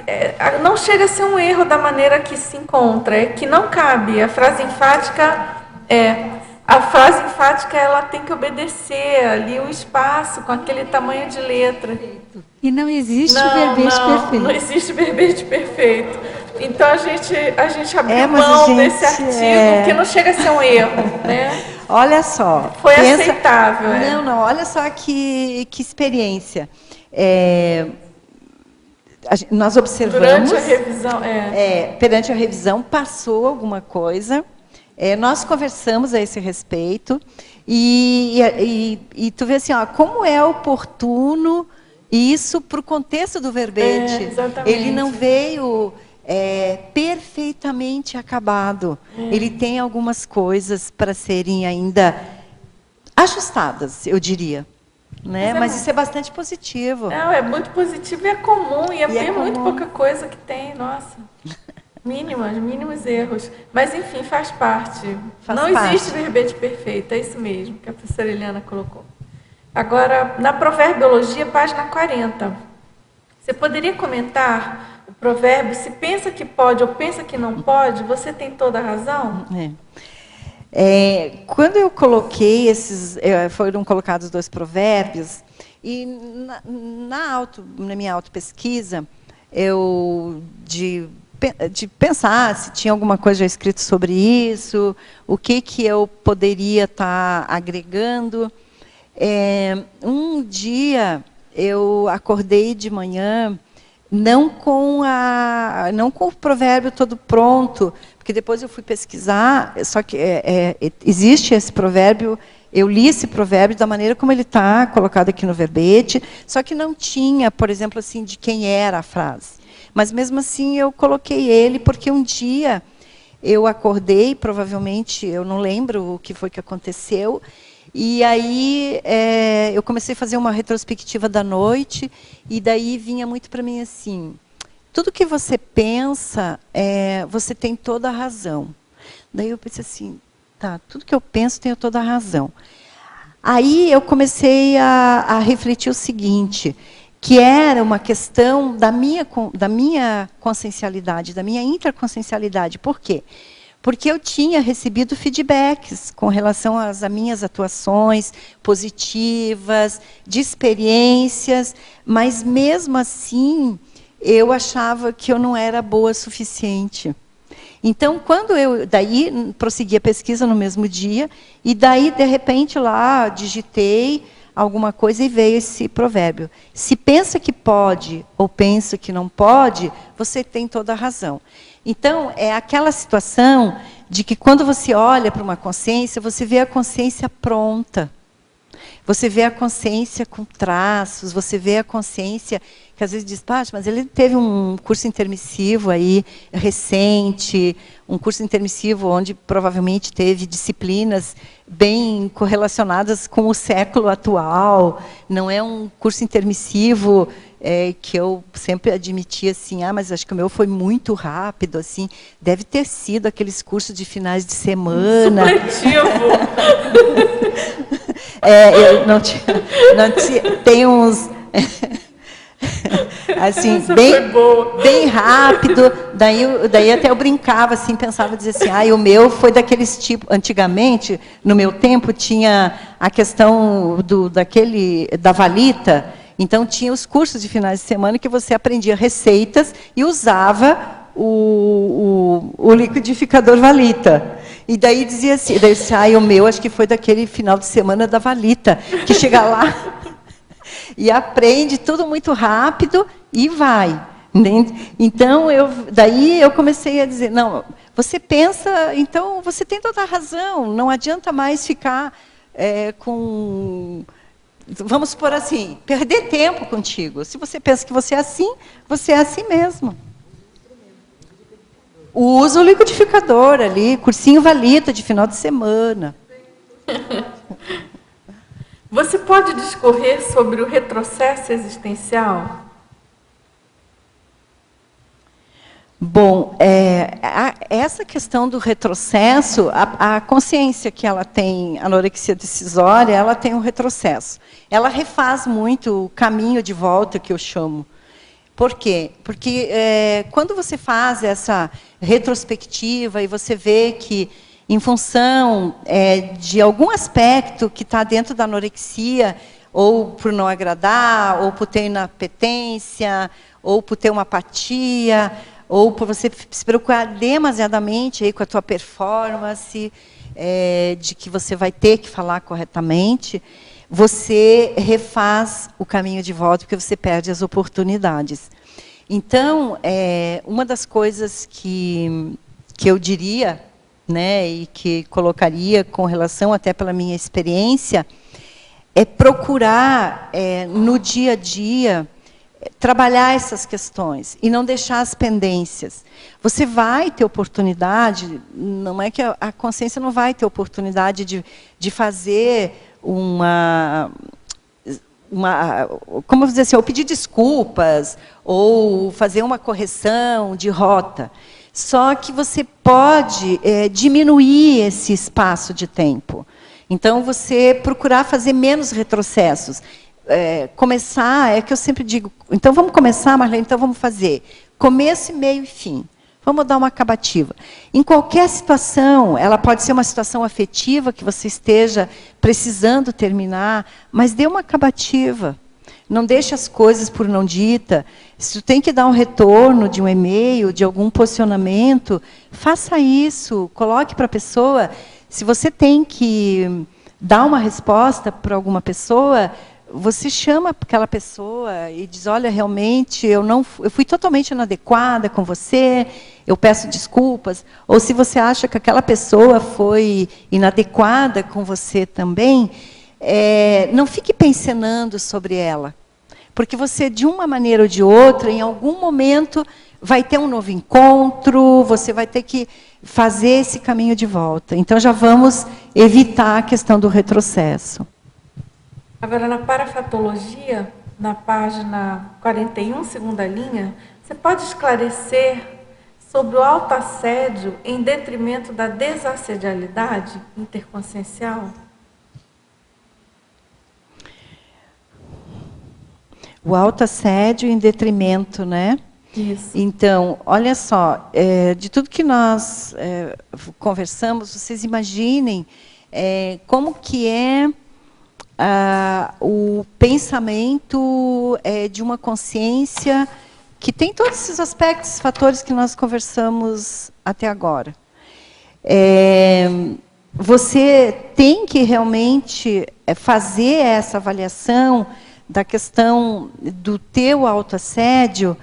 não chega a ser um erro da maneira que se encontra, é que não cabe, a frase enfática ela tem que obedecer ali o espaço com aquele tamanho de letra. E não existe verbete perfeito. Não existe verbete perfeito. Então a gente abriu mão desse artigo, que não chega a ser um erro, né? Olha só. Foi aceitável. Não, olha só que experiência. Nós observamos. Durante a revisão. Perante a revisão, passou alguma coisa. Nós conversamos a esse respeito e tu vê assim, como é oportuno isso para o contexto do verbete. Exatamente. Ele não veio perfeitamente acabado. Ele tem algumas coisas para serem ainda ajustadas, eu diria. Né? Mas isso é bastante positivo. Não, é muito positivo e é comum. E é muito pouca coisa que tem, nossa. Mínimos erros. Mas, enfim, faz parte. Não existe verbete perfeito, é isso mesmo que a professora Eliana colocou. Agora, na proverbiologia, página 40. Você poderia comentar o provérbio, se pensa que pode ou pensa que não pode, você tem toda a razão? Quando eu coloquei foram colocados 2 provérbios, e na minha autopesquisa, de pensar se tinha alguma coisa já escrito sobre isso, o que eu poderia estar agregando. Um dia eu acordei de manhã, não com o provérbio todo pronto, porque depois eu fui pesquisar, só que existe esse provérbio, eu li esse provérbio da maneira como ele está colocado aqui no verbete, só que não tinha, por exemplo, assim, de quem era a frase. Mas, mesmo assim, eu coloquei ele, porque um dia eu acordei, provavelmente, eu não lembro o que foi que aconteceu, e aí eu comecei a fazer uma retrospectiva da noite, e daí vinha muito para mim assim, tudo que você pensa, você tem toda a razão. Daí eu pensei assim, tá, tudo que eu penso tenho toda a razão. Aí eu comecei a refletir o seguinte, que era uma questão da minha consciencialidade, da minha intraconsciencialidade. Por quê? Porque eu tinha recebido feedbacks com relação às minhas atuações positivas, de experiências, mas mesmo assim eu achava que eu não era boa o suficiente. Então, quando eu daí prossegui a pesquisa no mesmo dia, e daí, de repente, lá digitei alguma coisa e veio esse provérbio. Se pensa que pode ou pensa que não pode, você tem toda a razão. Então, é aquela situação de que quando você olha para uma consciência, você vê a consciência pronta. Você vê a consciência com traços, você vê a consciência que às vezes diz, mas ele teve um curso intermissivo aí recente, um curso intermissivo onde provavelmente teve disciplinas bem correlacionadas com o século atual. Não é um curso intermissivo que eu sempre admiti assim, mas acho que o meu foi muito rápido, assim, deve ter sido aqueles cursos de finais de semana. Supletivo. Eu não tinha, tem uns assim, bem rápido, daí até eu brincava assim, pensava, dizia assim, o meu foi daqueles tipos, antigamente, no meu tempo, tinha a questão da valita, então tinha os cursos de finais de semana que você aprendia receitas e usava o liquidificador valita. E daí dizia assim, o meu acho que foi daquele final de semana da valita, que chega lá e aprende tudo muito rápido e vai. Então, daí eu comecei a dizer, não, você pensa, então você tem toda a razão, não adianta mais ficar vamos supor assim, perder tempo contigo. Se você pensa que você é assim mesmo. Usa o liquidificador ali, cursinho valita de final de semana. Você pode discorrer sobre o retrocesso existencial? Bom, essa questão do retrocesso, a consciência que ela tem, anorexia decisória, ela tem um retrocesso. Ela refaz muito o caminho de volta, que eu chamo. Por quê? Porque quando você faz essa retrospectiva e você vê que, em função de algum aspecto que está dentro da anorexia, ou por não agradar, ou por ter inapetência, ou por ter uma apatia, ou por você se preocupar demasiadamente aí com a tua performance, de que você vai ter que falar corretamente, você refaz o caminho de volta, porque você perde as oportunidades. Então, uma das coisas que eu diria, né, e que colocaria com relação, até pela minha experiência, é procurar, no dia a dia, trabalhar essas questões e não deixar as pendências. Você vai ter oportunidade, não é que a consciência não vai ter oportunidade de fazer como dizer assim, ou pedir desculpas, ou fazer uma correção de rota. Só que você pode diminuir esse espaço de tempo. Então, você procurar fazer menos retrocessos. Começar, que eu sempre digo, então vamos começar, Marlene, então vamos fazer começo, meio e fim. Vamos dar uma acabativa. Em qualquer situação, ela pode ser uma situação afetiva que você esteja precisando terminar, mas dê uma acabativa. Não deixe as coisas por não dita. Se tu tem que dar um retorno de um e-mail, de algum posicionamento, faça isso, coloque para a pessoa. Se você tem que dar uma resposta para alguma pessoa, você chama aquela pessoa e diz, olha, realmente, eu fui totalmente inadequada com você, eu peço desculpas. Ou se você acha que aquela pessoa foi inadequada com você também, não fique pensionando sobre ela. Porque você, de uma maneira ou de outra, em algum momento, vai ter um novo encontro, você vai ter que fazer esse caminho de volta. Então, já vamos evitar a questão do retrocesso. Agora, na parafatologia, na página 41, segunda linha, Você pode esclarecer sobre o autoassédio em detrimento da desassedialidade interconsciencial? O autoassédio em detrimento, né? Isso. Então, olha só, de tudo que nós conversamos, vocês imaginem como que é o pensamento de uma consciência que tem todos esses aspectos, fatores que nós conversamos até agora. Você tem que realmente fazer essa avaliação da questão do teu autoassédio.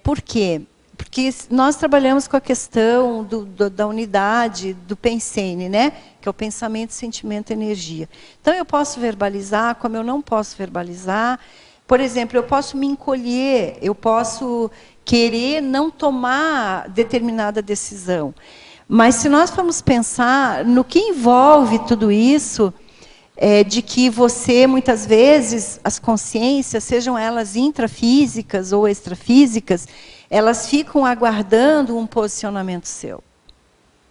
Por quê? Porque nós trabalhamos com a questão da unidade do Pensene, né? Que é o pensamento, sentimento e energia. Então, eu posso verbalizar, como eu não posso verbalizar. Por exemplo, eu posso me encolher, eu posso querer não tomar determinada decisão. Mas, se nós formos pensar no que envolve tudo isso, de que você, muitas vezes, as consciências, sejam elas intrafísicas ou extrafísicas, elas ficam aguardando um posicionamento seu.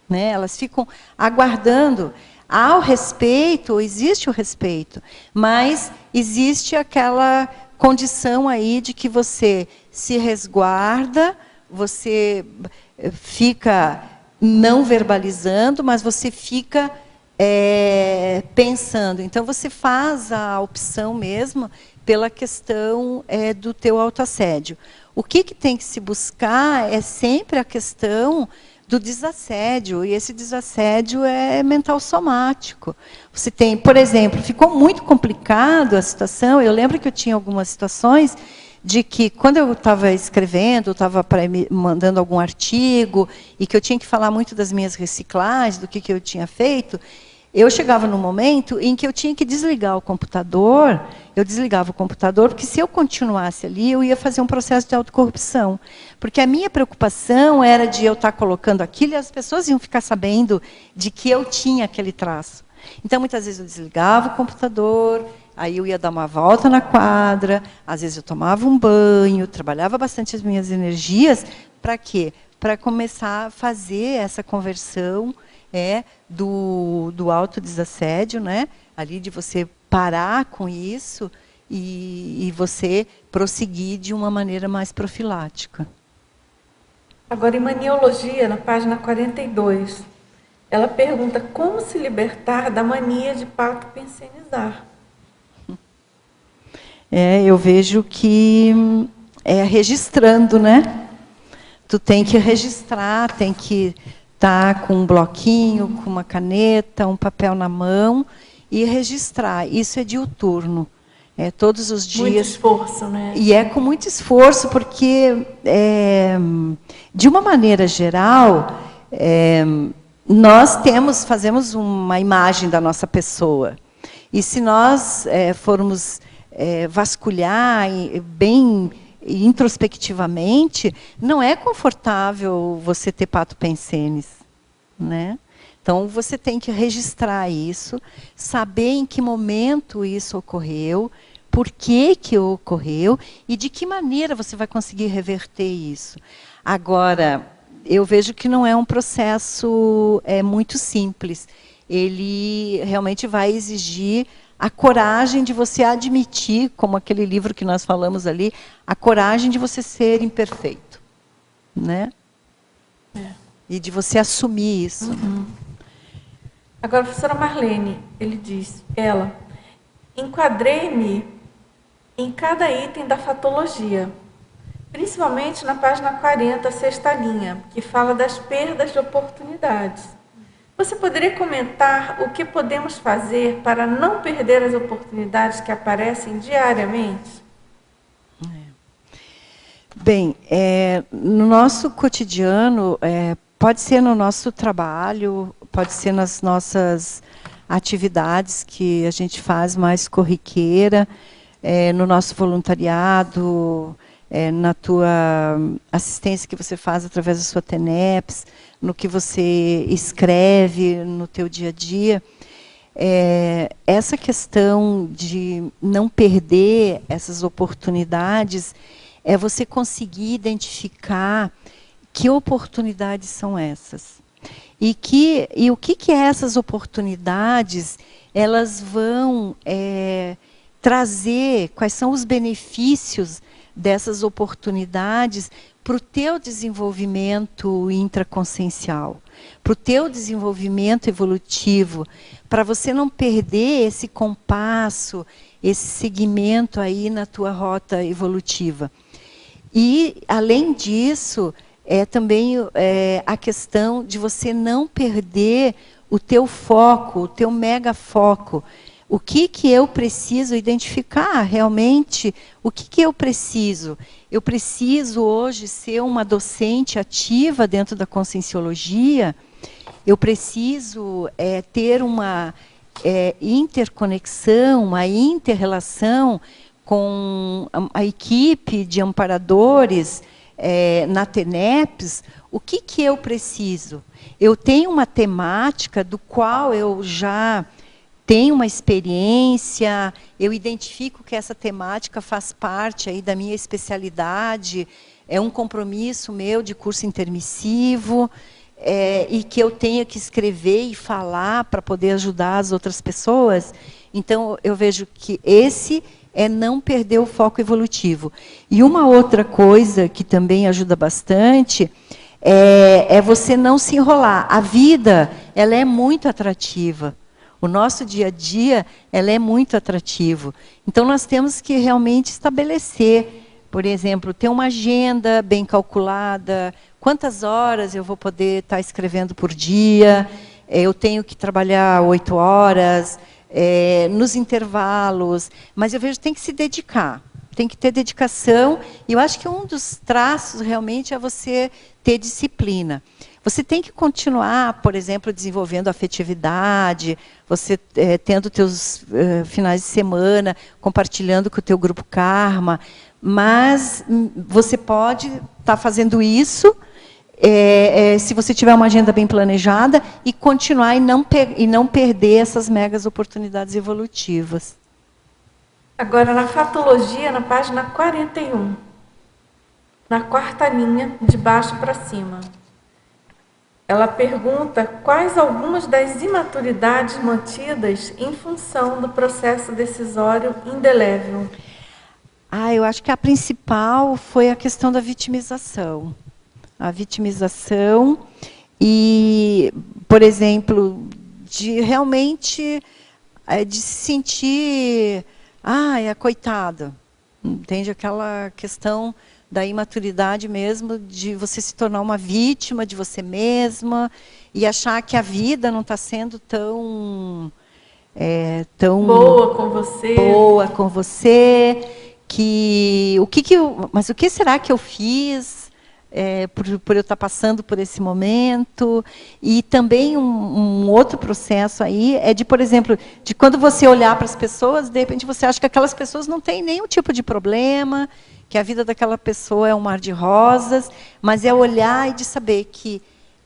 Né? Elas ficam aguardando. Há o respeito, existe o respeito, mas existe aquela condição aí de que você se resguarda, você fica não verbalizando, mas você fica pensando. Então, você faz a opção mesmo pela questão do teu autoassédio. O que tem que se buscar é sempre a questão do desassédio, e esse desassédio é mental somático. Você tem, por exemplo, ficou muito complicado a situação, eu lembro que eu tinha algumas situações de que, quando eu estava escrevendo, estava mandando algum artigo, e que eu tinha que falar muito das minhas reciclagens, do que eu tinha feito, eu chegava num momento em que eu tinha que desligar o computador, eu desligava o computador, porque se eu continuasse ali, eu ia fazer um processo de autocorrupção. Porque a minha preocupação era de eu estar colocando aquilo e as pessoas iam ficar sabendo de que eu tinha aquele traço. Então, muitas vezes eu desligava o computador, aí eu ia dar uma volta na quadra, às vezes eu tomava um banho, trabalhava bastante as minhas energias, para quê? Para começar a fazer essa conversão do autodesassédio, né? Ali de você parar com isso e você prosseguir de uma maneira mais profilática. Agora, em Maniologia, na página 42, ela pergunta como se libertar da mania de pato-pensenizar. Eu vejo que registrando, né? Tu tem que registrar, tem que estar com um bloquinho, com uma caneta, um papel na mão e registrar. Isso é diuturno. Todos os dias. Muito esforço, né? E com muito esforço, porque, de uma maneira geral, nós fazemos uma imagem da nossa pessoa. E se nós formos vasculhar bem introspectivamente, não é confortável você ter pato-pensenes, né? Então, você tem que registrar isso, saber em que momento isso ocorreu, por que ocorreu e de que maneira você vai conseguir reverter isso. Agora, eu vejo que não é um processo muito simples. Ele realmente vai exigir a coragem de você admitir, como aquele livro que nós falamos ali, a coragem de você ser imperfeito, né? E de você assumir isso. Uhum. Agora, a professora Marlene, ela, enquadrei-me em cada item da fatologia, principalmente na página 40, sexta linha, que fala das perdas de oportunidades. Você poderia comentar o que podemos fazer para não perder as oportunidades que aparecem diariamente? Bem, no nosso cotidiano, pode ser no nosso trabalho, pode ser nas nossas atividades que a gente faz mais corriqueira, no nosso voluntariado, na tua assistência que você faz através da sua TENEPS, no que você escreve no teu dia a dia. Essa questão de não perder essas oportunidades é você conseguir identificar que oportunidades são essas. E o que essas oportunidades elas vão trazer, quais são os benefícios dessas oportunidades para o teu desenvolvimento intraconsciencial, para o teu desenvolvimento evolutivo, para você não perder esse compasso, esse segmento aí na tua rota evolutiva. E, além disso, também a questão de você não perder o teu foco, o teu mega foco. O que eu preciso identificar realmente? O que eu preciso? Eu preciso hoje ser uma docente ativa dentro da Conscienciologia. Eu preciso ter uma interconexão, uma inter-relação com a equipe de amparadores na TENEPS. O que eu preciso? Eu tenho uma temática do qual eu já tenho uma experiência, eu identifico que essa temática faz parte aí da minha especialidade, é um compromisso meu de curso intermissivo, e que eu tenho que escrever e falar para poder ajudar as outras pessoas. Então, eu vejo que esse é não perder o foco evolutivo. E uma outra coisa que também ajuda bastante é você não se enrolar. A vida, ela é muito atrativa. O nosso dia a dia, ela é muito atrativo. Então, nós temos que realmente estabelecer, por exemplo, ter uma agenda bem calculada, quantas horas eu vou poder estar escrevendo por dia, eu tenho que trabalhar 8 horas, nos intervalos, mas eu vejo que tem que se dedicar, tem que ter dedicação, e eu acho que um dos traços realmente é você ter disciplina. Você tem que continuar, por exemplo, desenvolvendo afetividade, você tendo teus finais de semana, compartilhando com o teu grupo Karma, mas você pode estar fazendo isso, se você tiver uma agenda bem planejada, e continuar e não perder essas megas oportunidades evolutivas. Agora, na Fatologia, na página 41, na quarta linha, de baixo para cima. Ela pergunta quais algumas das imaturidades mantidas em função do processo decisório indelével. Eu acho que a principal foi a questão da vitimização. A vitimização e, por exemplo, de realmente de se sentir, a coitada. Entende? Aquela questão da imaturidade mesmo, de você se tornar uma vítima de você mesma e achar que a vida não está sendo tão boa com você. Boa com você, mas o que será que eu fiz por eu estar passando por esse momento? E também um outro processo aí é de, por exemplo, de quando você olhar para as pessoas, de repente você acha que aquelas pessoas não têm nenhum tipo de problema, que a vida daquela pessoa é um mar de rosas, mas é olhar e de saber que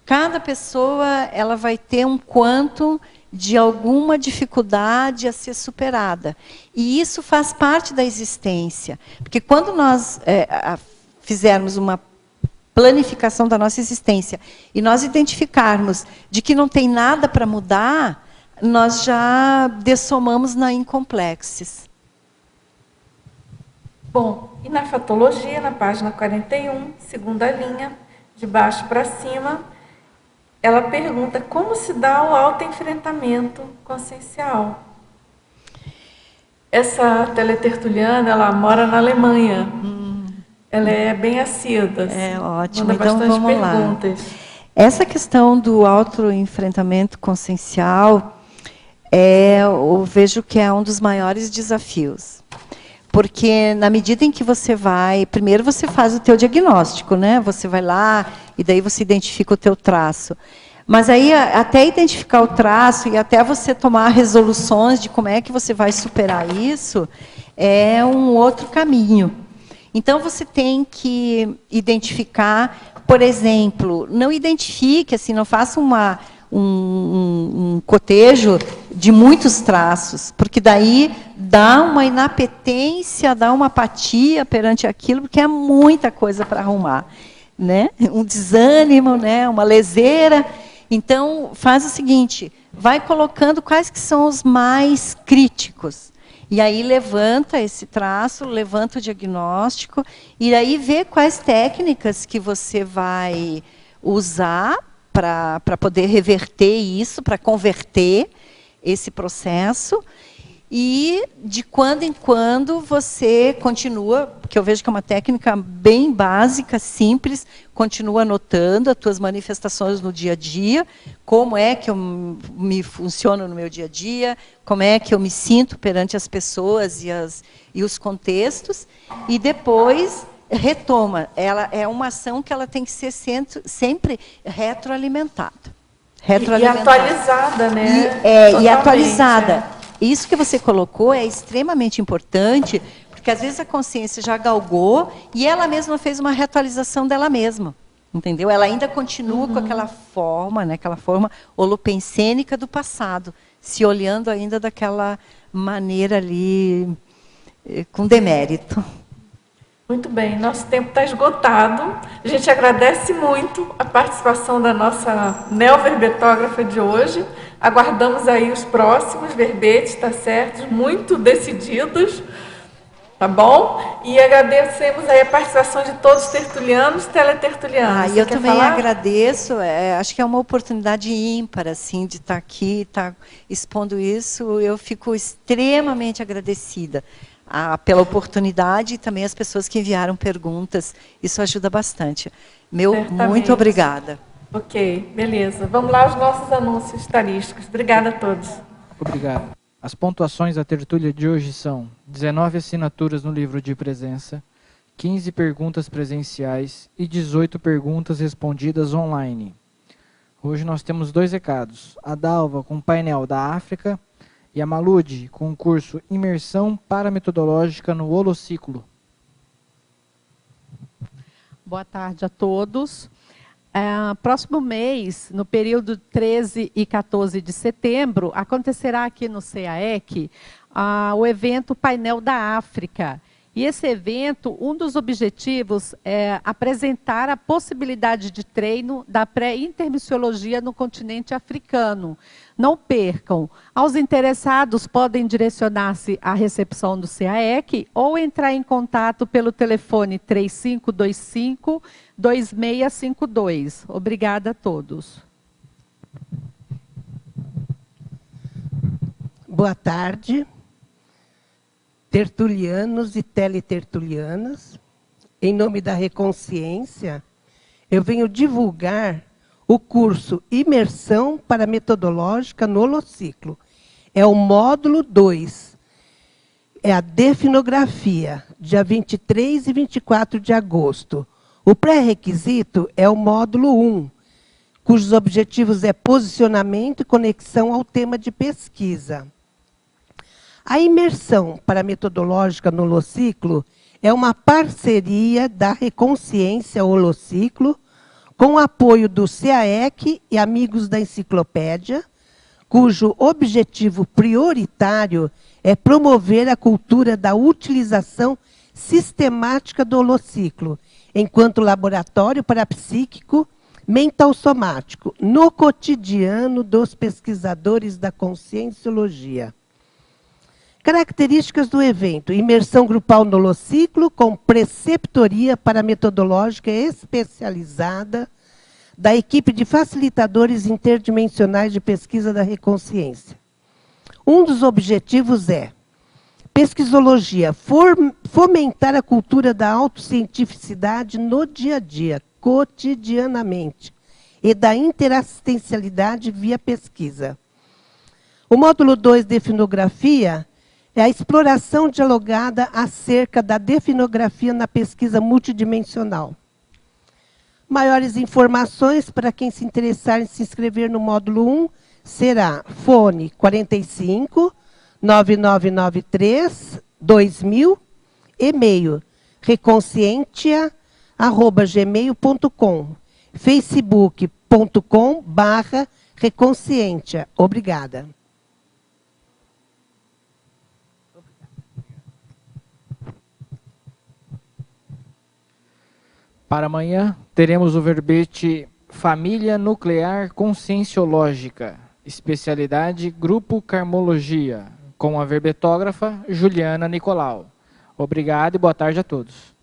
cada pessoa ela vai ter um quanto de alguma dificuldade a ser superada. E isso faz parte da existência. Porque quando nós fizermos uma planificação da nossa existência e nós identificarmos de que não tem nada para mudar, nós já dessomamos na incomplexes. Bom, e na Fatologia, na página 41, segunda linha, de baixo para cima, ela pergunta como se dá o autoenfrentamento consciencial. Essa teletertuliana, ela mora na Alemanha. Ela é bem assídua. É ótimo, manda então bastante vamos perguntas. lá. Essa questão do autoenfrentamento consciencial, eu vejo que é um dos maiores desafios. Porque na medida em que você vai, primeiro você faz o teu diagnóstico, né? Você vai lá e daí você identifica o teu traço. Mas aí até identificar o traço e até você tomar resoluções de como é que você vai superar isso, é um outro caminho. Então você tem que identificar, por exemplo, não identifique, assim, não faça um cotejo de muitos traços, porque daí dá uma inapetência, dá uma apatia perante aquilo, porque é muita coisa para arrumar, né? Um desânimo, né? Uma leseira. Então, faz o seguinte, vai colocando quais que são os mais críticos. E aí levanta esse traço, levanta o diagnóstico, e aí vê quais técnicas que você vai usar para poder reverter isso, para converter esse processo. E, de quando em quando, você continua, porque eu vejo que é uma técnica bem básica, simples, continua anotando as tuas manifestações no dia a dia, como é que eu me funciono no meu dia a dia, como é que eu me sinto perante as pessoas e os contextos, e depois retoma. Ela é uma ação que ela tem que ser sempre retroalimentada. E atualizada, né? E atualizada. Isso que você colocou é extremamente importante, porque às vezes a consciência já galgou e ela mesma fez uma reatualização dela mesma, entendeu? Ela ainda continua com aquela forma, né, aquela forma holopensênica do passado, se olhando ainda daquela maneira ali, com demérito. Muito bem, nosso tempo está esgotado. A gente agradece muito a participação da nossa neoverbetógrafa de hoje. Aguardamos aí os próximos verbetes, tá certo? Muito decididos, tá bom? E agradecemos aí a participação de todos os tertulianos e teletertulianos. E eu também agradeço, acho que é uma oportunidade ímpar, assim, de estar aqui, estar expondo isso. Eu fico extremamente agradecida pela oportunidade e também as pessoas que enviaram perguntas. Isso ajuda bastante. Muito obrigada. Ok, beleza. Vamos lá aos nossos anúncios estatísticos. Obrigada a todos. Obrigado. As pontuações da tertúlia de hoje são 19 assinaturas no livro de presença, 15 perguntas presenciais e 18 perguntas respondidas online. Hoje nós temos 2 recados. A Dalva com o painel da África e a Malude com o curso Imersão Parametodológica no Holociclo. Boa tarde a todos. Próximo mês, no período 13 e 14 de setembro, acontecerá aqui no CAEC o evento Painel da África. E esse evento, um dos objetivos é apresentar a possibilidade de treino da pré-intermissiologia no continente africano. Não percam. Aos interessados, podem direcionar-se à recepção do CAEC ou entrar em contato pelo telefone 3525-2652. Obrigada a todos. Boa tarde, tertulianos e teletertulianas. Em nome da Reconsciência, eu venho divulgar o curso Imersão Parametodológica no Holociclo. É o módulo 2. É a definografia, dia 23 e 24 de agosto. O pré-requisito é o módulo 1, cujos objetivos é posicionamento e conexão ao tema de pesquisa. A imersão parametodológica no Holociclo é uma parceria da Reconsciência Holociclo, com o apoio do CAEC e amigos da enciclopédia, cujo objetivo prioritário é promover a cultura da utilização sistemática do holociclo, enquanto laboratório parapsíquico mental-somático, no cotidiano dos pesquisadores da conscienciologia. Características do evento: imersão grupal no holociclo, com preceptoria parametodológica especializada da equipe de facilitadores interdimensionais de pesquisa da Reconsciência. Um dos objetivos é pesquisologia, fomentar a cultura da autocientificidade no dia a dia, cotidianamente, e da interassistencialidade via pesquisa. O módulo 2, definografia, é a exploração dialogada acerca da definografia na pesquisa multidimensional. Maiores informações para quem se interessar em se inscrever no módulo 1 será fone 45 9993 2000, e-mail reconscientia@gmail.com, facebook.com/reconscientia. Obrigada. Para amanhã, teremos o verbete Família Nuclear Conscienciológica, especialidade Grupo Carmologia, com a verbetógrafa Juliana Nicolau. Obrigado e boa tarde a todos.